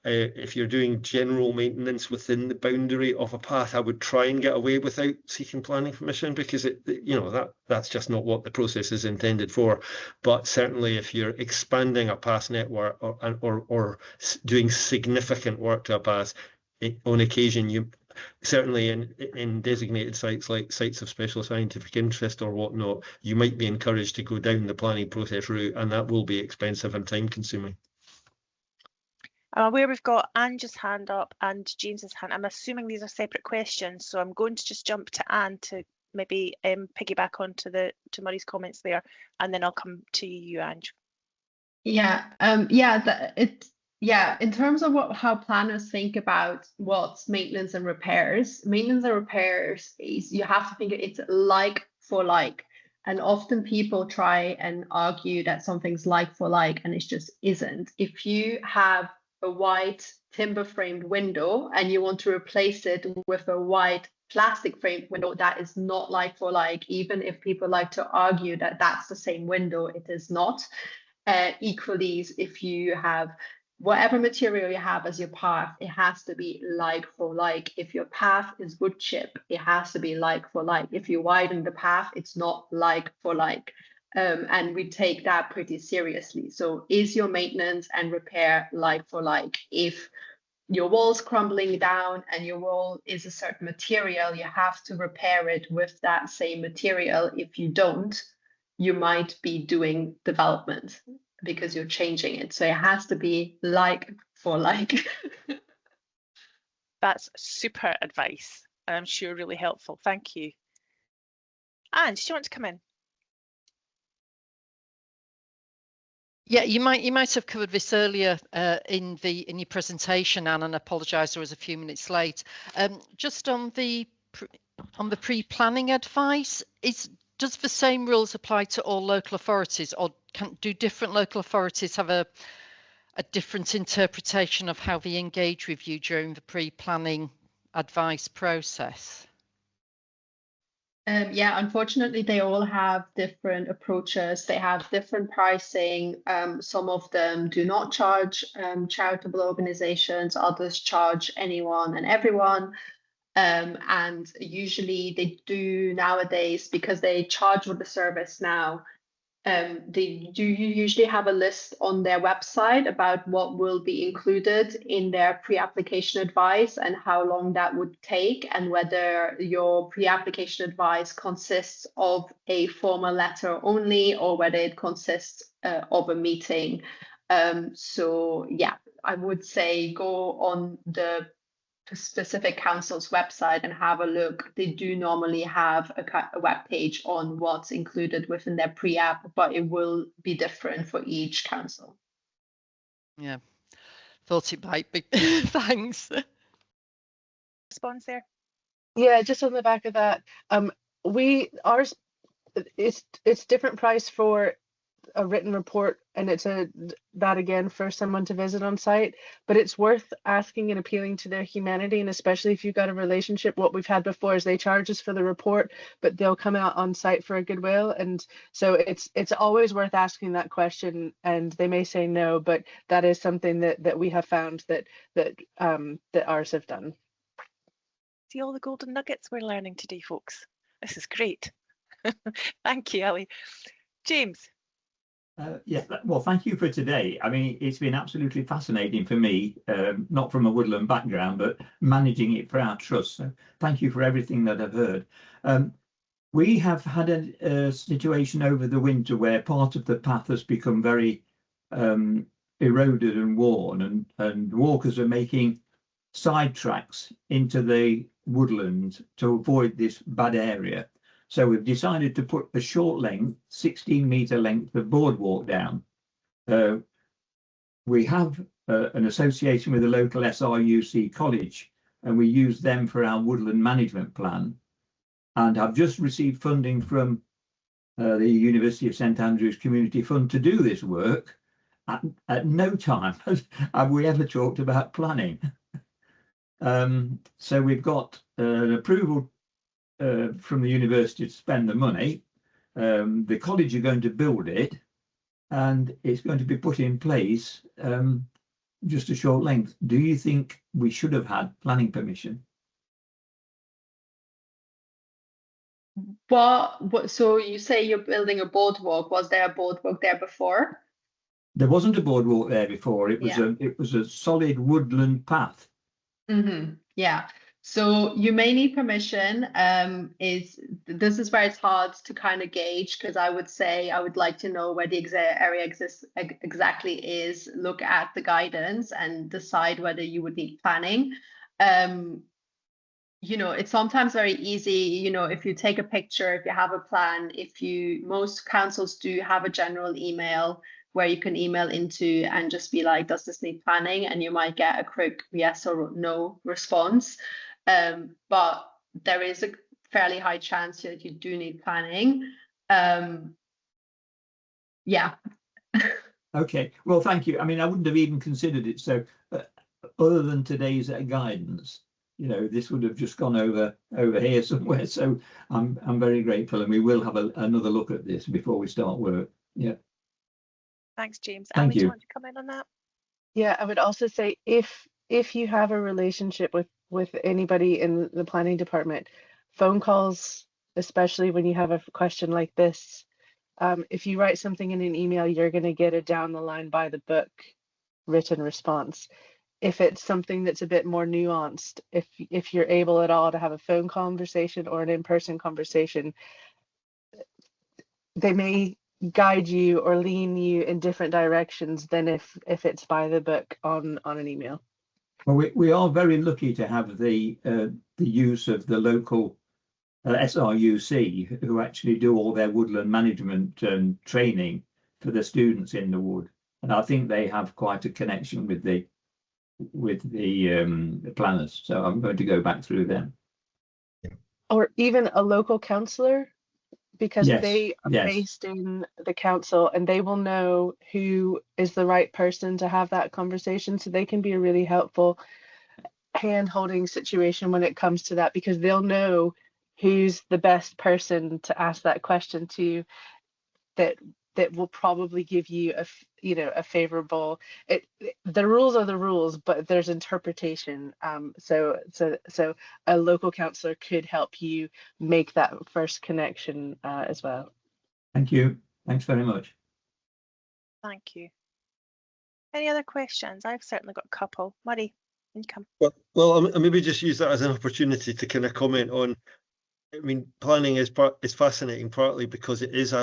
If you're doing general maintenance within the boundary of a path, I would try and get away without seeking planning permission, because that's just not what the process is intended for. But certainly if you're expanding a path network or doing significant work to a path, on occasion, you certainly in designated sites like sites of special scientific interest or whatnot, you might be encouraged to go down the planning process route, and that will be expensive and time consuming. I'm aware we've got Anne's hand up and James's hand. I'm assuming these are separate questions, so I'm going to just jump to Anne to maybe piggyback onto to Murray's comments there, and then I'll come to you, Ange. In terms of how planners think about what's maintenance and repairs is you have to think it's like for like. And often people try and argue that something's like for like, and it just isn't. If you have a white timber framed window and you want to replace it with a white plastic framed window, that is not like for like. Even if people like to argue that that's the same window, it is not. Equally, if you have whatever material you have as your path, it has to be like for like. If your path is wood chip, it has to be like for like. If you widen the path, it's not like for like. And we take that pretty seriously. So is your maintenance and repair like for like? If your wall's crumbling down and your wall is a certain material, you have to repair it with that same material. If you don't, you might be doing development because you're changing it. So it has to be like for like. That's super advice. I'm sure really helpful. Thank you. Anne, do you want to come in? Yeah, you might have covered this earlier in your presentation, Anne, and I apologise I was a few minutes late. Just on the pre-planning advice, does the same rules apply to all local authorities, or do different local authorities have a different interpretation of how they engage with you during the pre-planning advice process? Yeah, unfortunately, they all have different approaches. They have different pricing. Some of them do not charge charitable organizations, others charge anyone and everyone. And usually they do nowadays, because they charge for the service now. They do usually have a list on their website about what will be included in their pre-application advice and how long that would take, and whether your pre-application advice consists of a formal letter only or whether it consists of a meeting. So yeah, I would say go on the specific council's website and have a look. They do normally have a web page on what's included within their pre-app, but it will be different for each council. Yeah, thought it might be. Thanks. Response there? Yeah, just on the back of that, ours it's different price for a written report, and it's that again for someone to visit on site, but it's worth asking and appealing to their humanity, and especially if you've got a relationship. What we've had before is they charge us for the report, but they'll come out on site for a goodwill, and so it's always worth asking that question. And they may say no, but that is something that we have found that ours have done. See all the golden nuggets we're learning today, folks. This is great. Thank you, Ali. James. Yes, well, thank you for today. I mean, it's been absolutely fascinating for me, not from a woodland background, but managing it for our trust. So thank you for everything that I've heard. We have had a situation over the winter where part of the path has become very eroded and worn, and walkers are making side tracks into the woodland to avoid this bad area. So we've decided to put a short length, 16-metre length of boardwalk down. We have an association with the local SRUC college, and we use them for our woodland management plan. And I've just received funding from the University of St Andrews Community Fund to do this work. At no time have we ever talked about planning. So we've got an approval from the university to spend the money. The college are going to build it, and it's going to be put in place just a short length. Do you think we should have had planning permission? What? So you say you're building a boardwalk. Was there a boardwalk there before? There wasn't a boardwalk there before. It was it was a solid woodland path. Mm-hmm. Yeah. So you may need permission. This is where it's hard to kind of gauge, because I would say I would like to know where the area exactly is, look at the guidance and decide whether you would need planning. You know, it's sometimes very easy, you know, if you take a picture, if you have a plan, most councils do have a general email where you can email into and just be like, does this need planning? And you might get a quick yes or no response. But there is a fairly high chance that you do need planning. Yeah. Okay, well, thank you. I mean, I wouldn't have even considered it. So other than today's guidance, you know, this would have just gone over here somewhere. So I'm very grateful, and we will have another look at this before we start work. Yeah. Thanks, James. Thank Ali, do you you. want to come in on that? Yeah, I would also say if you have a relationship with anybody in the planning department, phone calls, especially when you have a question like this, if you write something in an email, you're going to get a down the line by the book written response. If it's something that's a bit more nuanced, if you're able at all to have a phone conversation or an in-person conversation, they may guide you or lean you in different directions than if it's by the book on an email. Well, we are very lucky to have the use of the local SRUC, who actually do all their woodland management training for the students in the wood, and I think they have quite a connection with the planners. So I'm going to go back through them. Or even a local councillor, because Yes, they are yes. based in the council and they will know who is the right person to have that conversation. So they can be a really helpful hand-holding situation when it comes to that, because they'll know who's the best person to ask that question to, that will probably give you a favorable. The rules are the rules, but there's interpretation. So a local councillor could help you make that first connection as well. Thank you. Thanks very much. Thank you. Any other questions? I've certainly got a couple. Murray, you come. Well, I'll maybe just use that as an opportunity to kind of comment on. I mean, planning is fascinating partly because it is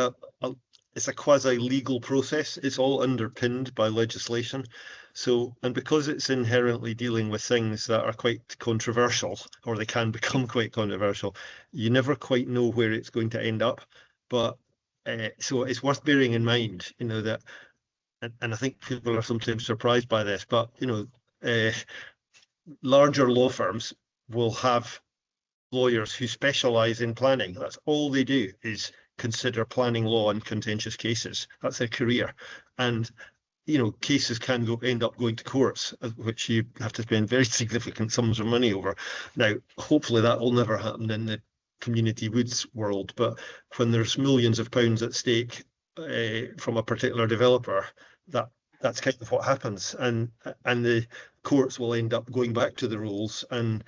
it's a quasi-legal process. It's all underpinned by legislation. So, and because it's inherently dealing with things that are quite controversial, or they can become quite controversial, you never quite know where it's going to end up. But so it's worth bearing in mind, you know, that, and I think people are sometimes surprised by this, but, you know, larger law firms will have lawyers who specialize in planning. That's all they do, is consider planning law and contentious cases. That's their career. And, you know, cases can end up going to courts, which you have to spend very significant sums of money over. Now, hopefully that will never happen in the community woods world, but when there's millions of pounds at stake from a particular developer, that's kind of what happens. And the courts will end up going back to the rules and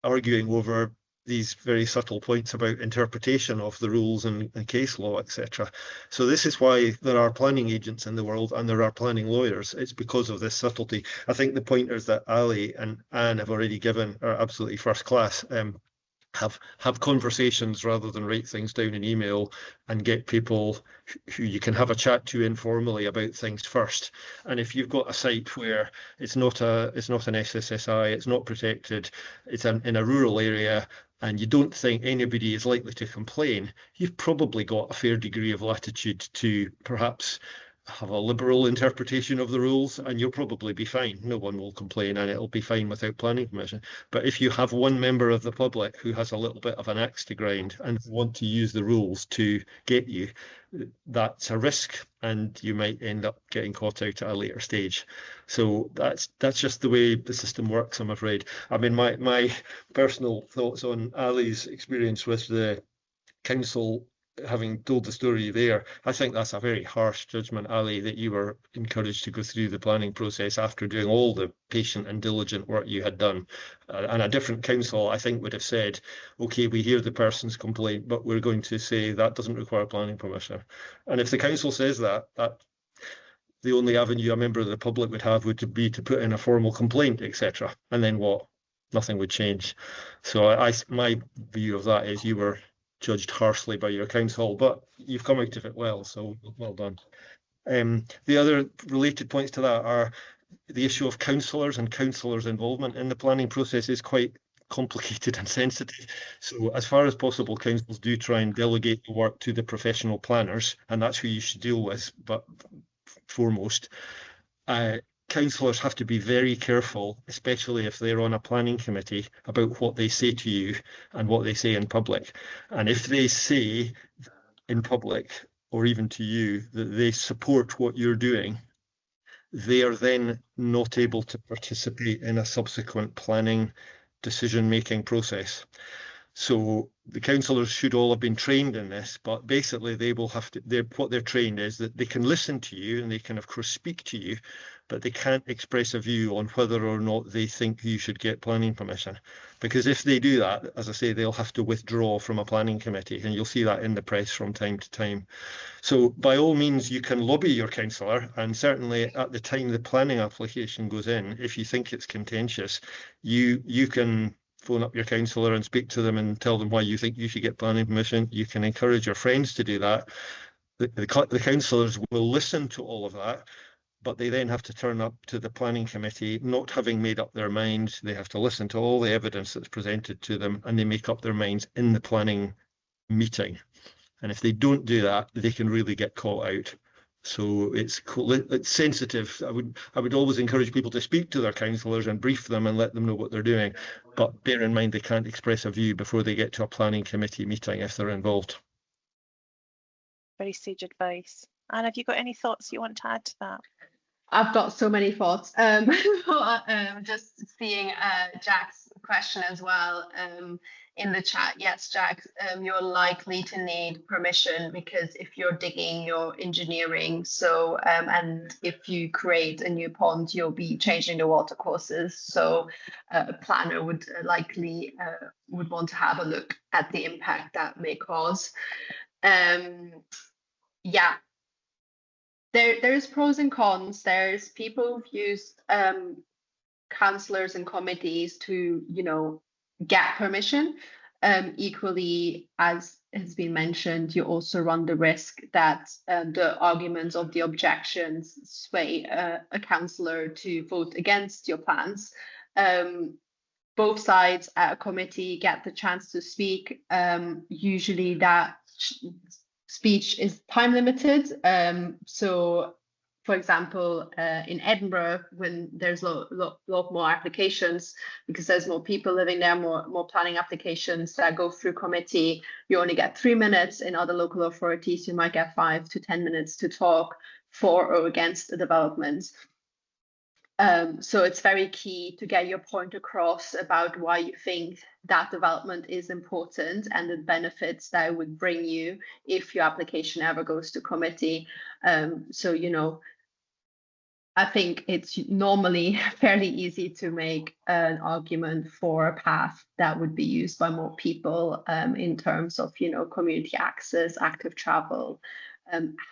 arguing over these very subtle points about interpretation of the rules and case law, etc. So this is why there are planning agents in the world and there are planning lawyers. It's because of this subtlety. I think the pointers that Ali and Anne have already given are absolutely first class. Have conversations rather than write things down in email, and get people who you can have a chat to informally about things first. And if you've got a site where it's not an SSSI, it's not protected, it's in a rural area, and you don't think anybody is likely to complain, you've probably got a fair degree of latitude to perhaps have a liberal interpretation of the rules, and you'll probably be fine. No one will complain, and it'll be fine without planning permission. But if you have one member of the public who has a little bit of an axe to grind and want to use the rules to get you, that's a risk, and you might end up getting caught out at a later stage. So that's just the way the system works, I'm afraid. I mean, my personal thoughts on Ali's experience with the council, having told the story there, I think that's a very harsh judgment, Ali, that you were encouraged to go through the planning process after doing all the patient and diligent work you had done. And a different council, I think, would have said, okay, we hear the person's complaint, but we're going to say that doesn't require planning permission. And if the council says that the only avenue a member of the public would have would be to put in a formal complaint, etc. And then what? Nothing would change. So my view of that is you were judged harshly by your council, but you've come out of it well, so well done. The other related points to that are the issue of councillors and councillors' involvement in the planning process is quite complicated and sensitive. So as far as possible, councils do try and delegate the work to the professional planners, and that's who you should deal with, but foremost. Councillors have to be very careful, especially if they're on a planning committee, about what they say to you and what they say in public. And if they say in public or even to you that they support what you're doing, they are then not able to participate in a subsequent planning decision-making process. So the councillors should all have been trained in this, but basically they will have to, what they're trained is that they can listen to you and they can of course speak to you, but they can't express a view on whether or not they think you should get planning permission. Because if they do that, as I say, they'll have to withdraw from a planning committee, and you'll see that in the press from time to time. So by all means, you can lobby your councillor, and certainly at the time the planning application goes in, if you think it's contentious, you can phone up your councillor and speak to them and tell them why you think you should get planning permission. You can encourage your friends to do that. The councillors will listen to all of that, but they then have to turn up to the planning committee not having made up their minds. They have to listen to all the evidence that's presented to them, and they make up their minds in the planning meeting. And if they don't do that, they can really get caught out. So it's sensitive. I would always encourage people to speak to their councillors and brief them and let them know what they're doing. But bear in mind, they can't express a view before they get to a planning committee meeting if they're involved. Very sage advice. Anne, have you got any thoughts you want to add to that? I've got so many thoughts. Just seeing Jack's question as well in the chat. Yes, Jack, you're likely to need permission because if you're digging, you're engineering. So, and if you create a new pond, you'll be changing the water courses. So a planner would likely would want to have a look at the impact that may cause. Yeah. There's pros and cons. There's people who've used councillors and committees to, get permission. Equally, as has been mentioned, you also run the risk that the arguments of the objections sway a councillor to vote against your plans. Both sides at a committee get the chance to speak. Usually that speech is time limited. So, for example, in Edinburgh, when there's a lot more applications, because there's more people living there, more planning applications that go through committee, you only get 3 minutes. In other local authorities, you might get 5 to 10 minutes to talk for or against the development. So it's very key to get your point across about why you think that development is important and the benefits that it would bring you if your application ever goes to committee. So, I think it's normally fairly easy to make an argument for a path that would be used by more people in terms of, community access, active travel,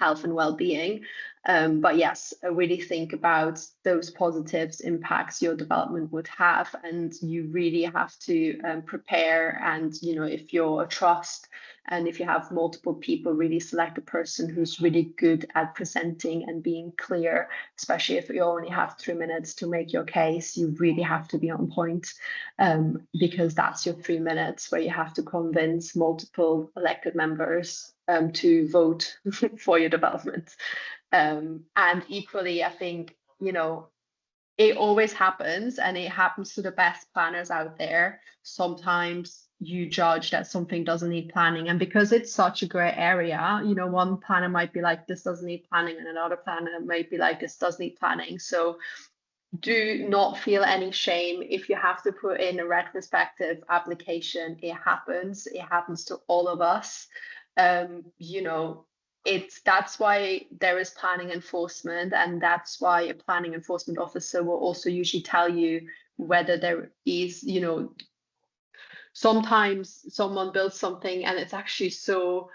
health and well-being. But yes, really think about those positives, impacts your development would have, and you really have to prepare. And if you're a trust and if you have multiple people, really select a person who's really good at presenting and being clear, especially if you only have 3 minutes to make your case. You really have to be on point because that's your 3 minutes where you have to convince multiple elected members to vote for your development. And equally, I think, it always happens, and it happens to the best planners out there. Sometimes you judge that something doesn't need planning, and because it's such a grey area, one planner might be like, this doesn't need planning, and another planner might be like, this does need planning. So do not feel any shame if you have to put in a retrospective application. It happens to all of us. That's why there is planning enforcement, and that's why a planning enforcement officer will also usually tell you whether there is, sometimes someone builds something and it's actually so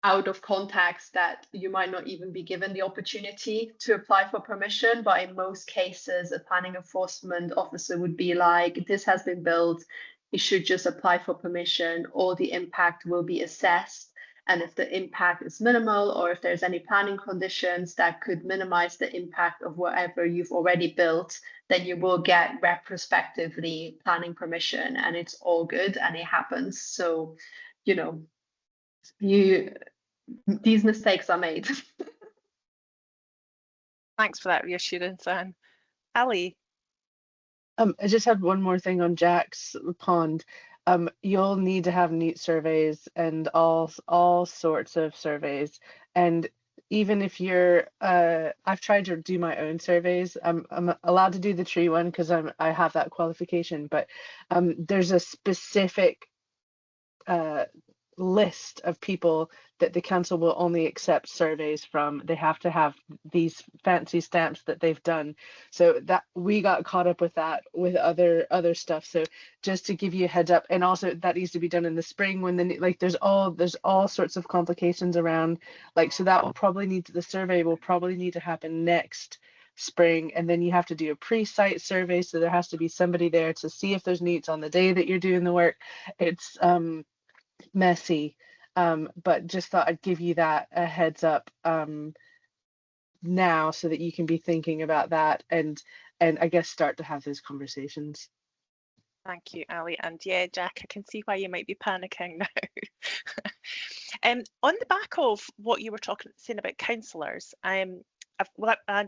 out of context that you might not even be given the opportunity to apply for permission. But in most cases, a planning enforcement officer would be like, this has been built, you should just apply for permission, or the impact will be assessed. And if the impact is minimal, or if there's any planning conditions that could minimize the impact of whatever you've already built, then you will get retrospectively planning permission, and it's all good, and it happens. So, these mistakes are made. Thanks for that reassurance, Anne. Ali? I just had one more thing on Jack's pond. you'll need to have neat surveys and all sorts of surveys. And even if you're, I've tried to do my own surveys. I'm allowed to do the tree one because I have that qualification, but there's a specific list of people that the council will only accept surveys from. They have to have these fancy stamps that they've done. So that we got caught up with that with other stuff. So just to give you a heads up, and also that needs to be done in the spring when there's all sorts of complications around, like, so that will probably need to, the survey will probably need to happen next spring, and then you have to do a pre-site survey, so there has to be somebody there to see if there's needs on the day that you're doing the work. It's messy, but just thought I'd give you that a heads up now so that you can be thinking about that and I guess start to have those conversations. Thank you, Ali. And yeah, Jack, I can see why you might be panicking now. On the back of what you were saying about councillors, and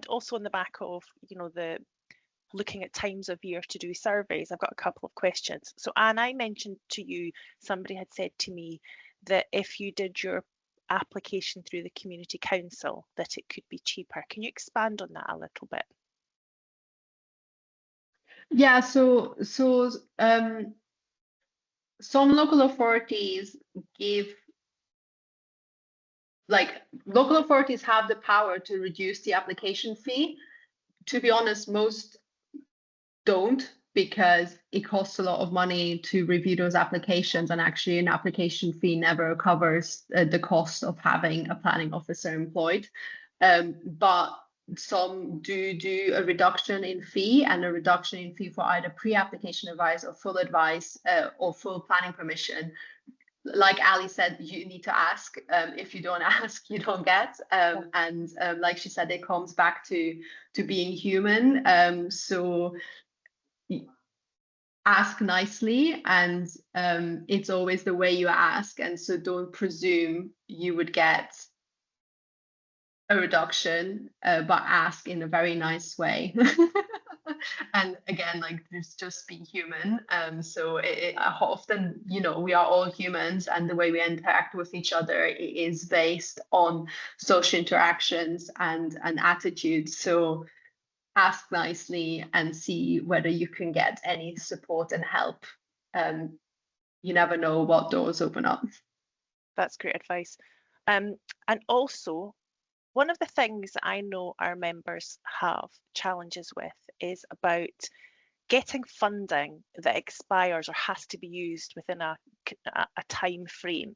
also on the back of, you know, the looking at times of year to do surveys, I've got a couple of questions. So Anne, I mentioned to you, somebody had said to me that if you did your application through the community council, that it could be cheaper. Can you expand on that a little bit? Yeah, so some local authorities local authorities have the power to reduce the application fee. To be honest, most don't, because it costs a lot of money to review those applications, and actually an application fee never covers the cost of having a planning officer employed. But some do a reduction in fee, and a reduction in fee for either pre-application advice or full advice or full planning permission. Like Ali said, you need to ask. If you don't ask, you don't get. And like she said, it comes back to being human. So ask nicely, and it's always the way you ask. And so don't presume you would get a reduction, but ask in a very nice way. And again, like, there's just being human. So often, you know, we are all humans, and the way we interact with each other is based on social interactions and attitudes. So ask nicely and see whether you can get any support and help. You never know what doors open up. That's great advice. And also, one of the things that I know our members have challenges with is about getting funding that expires or has to be used within a time frame.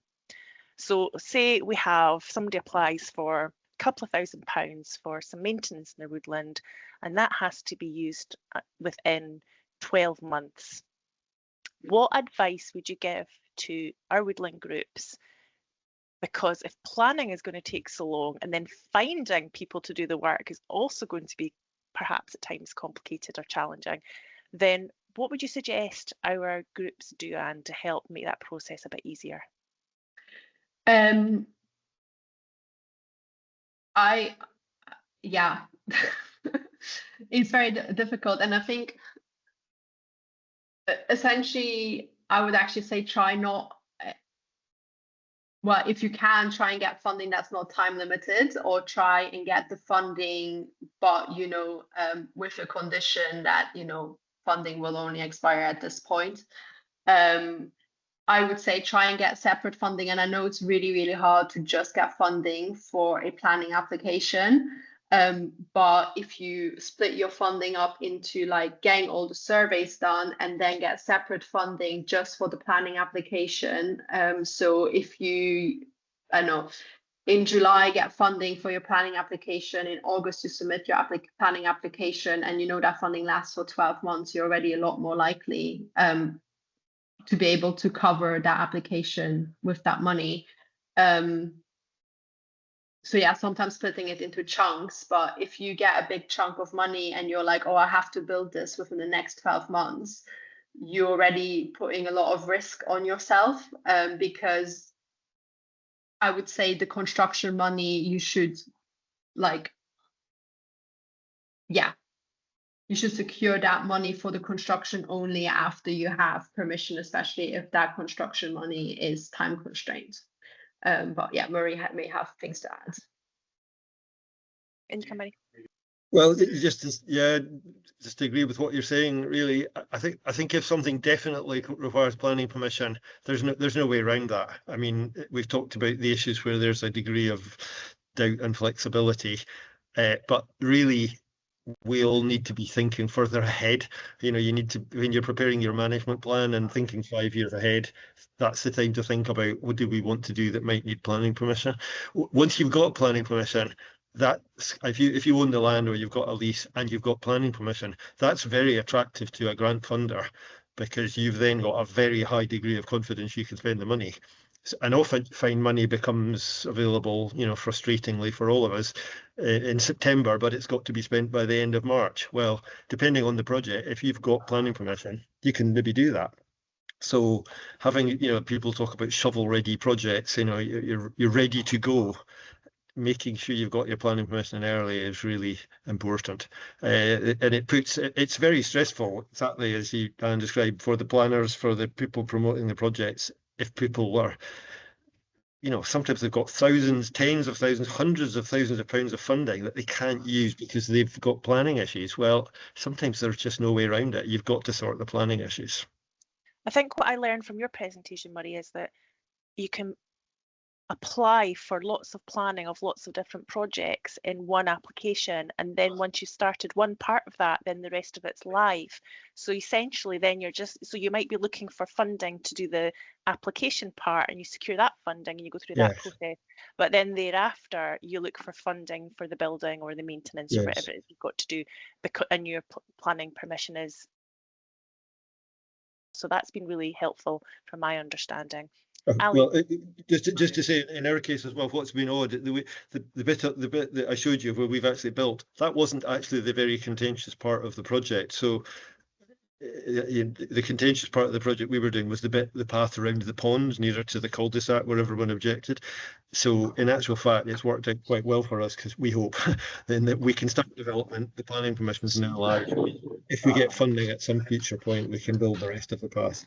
So say we have somebody applies for a couple of £1,000 for some maintenance in their woodland, and that has to be used within 12 months. What advice would you give to our woodland groups? Because if planning is going to take so long, and then finding people to do the work is also going to be perhaps at times complicated or challenging, then what would you suggest our groups do, Anne, to help make that process a bit easier? Yeah, it's very difficult. And I think essentially I would actually say try not, well, if you can, try and get funding that's not time limited, or try and get the funding, but, you know, with a condition that, you know, funding will only expire at this point. I would say try and get separate funding. And I know it's really, really hard to just get funding for a planning application. But if you split your funding up into like getting all the surveys done and then get separate funding just for the planning application. So if you, I know, in July get funding for your planning application, in August you submit your planning application, and you know that funding lasts for 12 months, you're already a lot more likely to be able to cover that application with that money. So yeah, sometimes splitting it into chunks, but if you get a big chunk of money and you're like, oh, I have to build this within the next 12 months, you're already putting a lot of risk on yourself, because I would say the construction money you should, like, yeah, you should secure that money for the construction only after you have permission, especially if that construction money is time constrained. But yeah, Murray may have things to add. Incoming. Well, just to agree with what you're saying, really, I think if something definitely requires planning permission, there's no way around that. I mean, we've talked about the issues where there's a degree of doubt and flexibility, but really, we all need to be thinking further ahead. You know, you need to, when you're preparing your management plan and thinking 5 years ahead, that's the time to think about what do we want to do that might need planning permission. Once you've got planning permission, that's if you own the land or you've got a lease and you've got planning permission, that's very attractive to a grant funder, because you've then got a very high degree of confidence you can spend the money. And often find money becomes available, you know, frustratingly for all of us in September, but it's got to be spent by the end of March. Well, depending on the project, if you've got planning permission, you can maybe do that. So having, you know, people talk about shovel-ready projects, you know, you're ready to go. Making sure you've got your planning permission early is really important, and it's very stressful, exactly as you Dan described, for the planners, for the people promoting the projects. If people were, you know, sometimes they've got thousands, tens of thousands, hundreds of thousands of pounds of funding that they can't use because they've got planning issues. Well, sometimes there's just no way around it. You've got to sort the planning issues. I think what I learned from your presentation, Murray, is that you can apply for lots of planning of lots of different projects in one application, and then once you started one part of that, then the rest of it's live. So essentially then so you might be looking for funding to do the application part, and you secure that funding and you go through that process, but then thereafter you look for funding for the building or the maintenance or whatever it is you've got to do, because and your planning permission is. So that's been really helpful from my understanding. Well, just to say, in our case as well, what's been odd, the bit that I showed you where we've actually built, that wasn't actually the very contentious part of the project. So the contentious part of the project we were doing was the path around the ponds nearer to the cul-de-sac where everyone objected. So in actual fact, it's worked out quite well for us, because we hope then that we can start development. The planning permission is now live. If we get funding at some future point, we can build the rest of the path.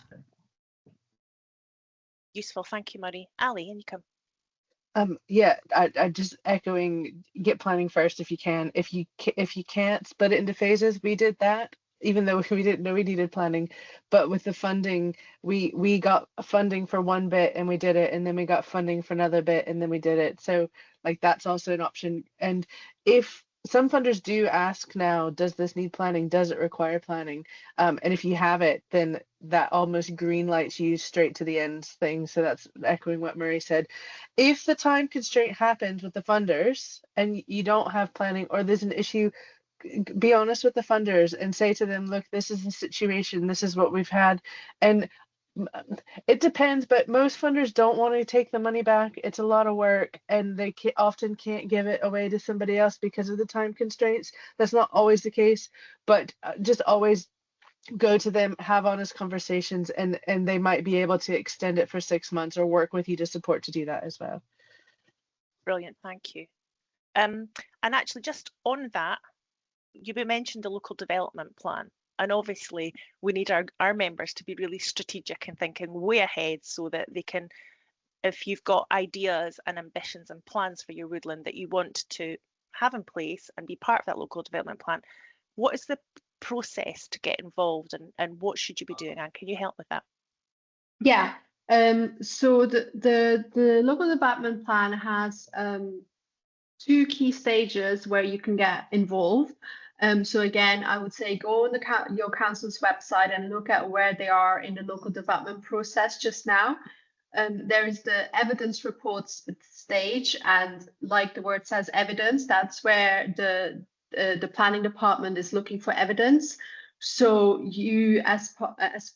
Useful, thank you, Murray. Ali, and you come. Yeah, I just echoing, get planning first if you can. If you can't split it into phases, we did that, even though we didn't know we needed planning. But with the funding, we got funding for one bit and we did it, and then we got funding for another bit and then we did it. So like that's also an option. And if some funders do ask now, does this need planning? Does it require planning? And if you have it, then that almost green lights you straight to the end thing. So that's echoing what Murray said. If the time constraint happens with the funders and you don't have planning, or there's an issue, be honest with the funders and say to them, look, this is the situation, this is what we've had. And it depends, but most funders don't want to take the money back. It's a lot of work, and they often can't give it away to somebody else because of the time constraints. That's not always the case, but just always go to them, have honest conversations, and they might be able to extend it for 6 months or work with you to support to do that as well. Brilliant, thank you. And actually, just on that, you mentioned the local development plan. And obviously, we need our members to be really strategic and thinking way ahead, so that they can, if you've got ideas and ambitions and plans for your woodland that you want to have in place and be part of that local development plan, what is the process to get involved, and what should you be doing? And can you help with that? Yeah. So the local development plan has 2 key stages where you can get involved. So again, I would say go on your council's website and look at where they are in the local development process just now. There is the evidence reports stage, and like the word says, evidence, that's where the planning department is looking for evidence. So you as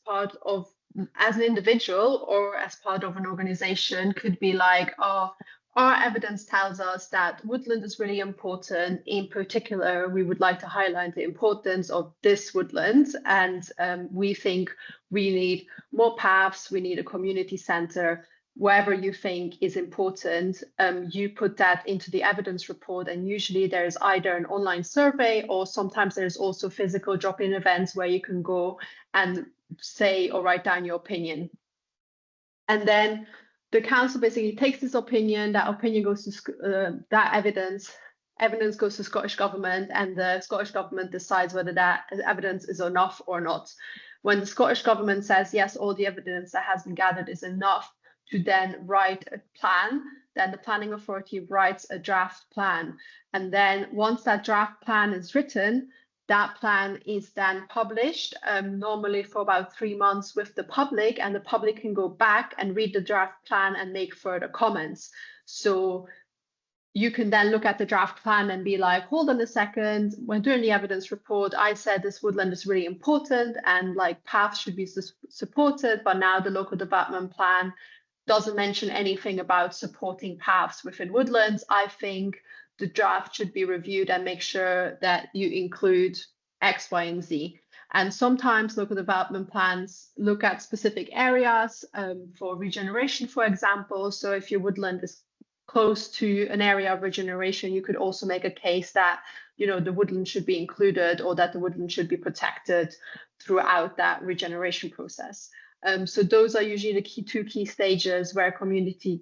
part of, as an individual or as part of an organization, could be like, oh, our evidence tells us that woodland is really important. In particular, we would like to highlight the importance of this woodland, and we think we need more paths, we need a community center, wherever you think is important, you put that into the evidence report, and usually there's either an online survey or sometimes there's also physical drop-in events where you can go and say or write down your opinion. And then the council basically takes this opinion, that opinion goes to that evidence goes to Scottish Government, and the Scottish Government decides whether that evidence is enough or not. When the Scottish Government says, yes, all the evidence that has been gathered is enough to then write a plan, then the planning authority writes a draft plan. And then once that draft plan is written, that plan is then published, normally for about 3 months with the public, and the public can go back and read the draft plan and make further comments. So you can then look at the draft plan and be like, hold on a second, when doing the evidence report, I said this woodland is really important and like paths should be supported, but now the local development plan doesn't mention anything about supporting paths within woodlands. I think the draft should be reviewed and make sure that you include X, Y, and Z. And sometimes local development plans look at specific areas for regeneration, for example. So if your woodland is close to an area of regeneration, you could also make a case that, you know, the woodland should be included or that the woodland should be protected throughout that regeneration process. So those are usually the two key stages where community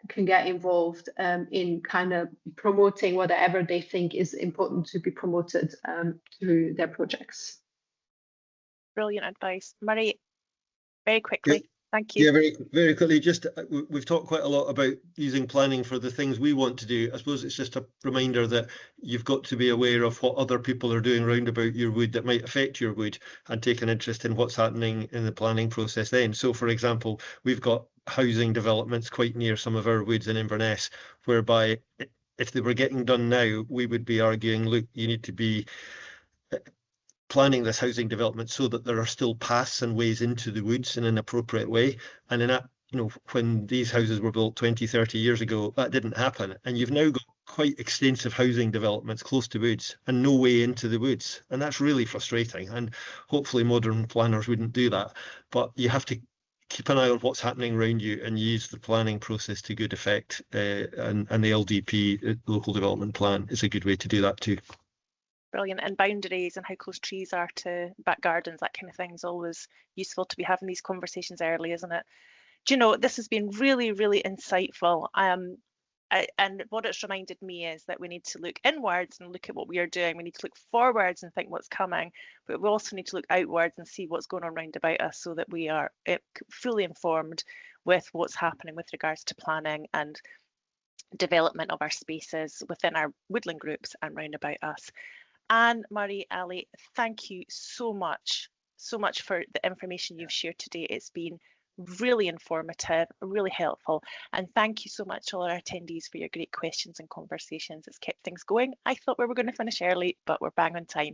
can get involved in kind of promoting whatever they think is important to be promoted through their projects. Brilliant advice. Murray, very quickly. Thank you. Yeah, very quickly, just we've talked quite a lot about using planning for the things we want to do. I suppose it's just a reminder that you've got to be aware of what other people are doing round about your wood that might affect your wood, and take an interest in what's happening in the planning process then. So, for example, we've got housing developments quite near some of our woods in Inverness, whereby if they were getting done now, we would be arguing, look, you need to be planning this housing development so that there are still paths and ways into the woods in an appropriate way. And in that, you know, when these houses were built 20, 30 years ago, that didn't happen. And you've now got quite extensive housing developments close to woods and no way into the woods. And that's really frustrating. And hopefully modern planners wouldn't do that. But you have to keep an eye on what's happening around you and use the planning process to good effect. And the LDP, local development plan, is a good way to do that too. Brilliant. And boundaries and how close trees are to back gardens, that kind of thing is always useful to be having these conversations early, isn't it? Do you know, this has been really, really insightful. And what it's reminded me is that we need to look inwards and look at what we are doing. We need to look forwards and think what's coming, but we also need to look outwards and see what's going on around about us so that we are fully informed with what's happening with regards to planning and development of our spaces within our woodland groups and round about us. Anne, Murray, Ali, thank you so much for the information you've shared today. It's been really informative, really helpful, and thank you so much to all our attendees for your great questions and conversations. It's kept things going. I thought we were going to finish early, but we're bang on time.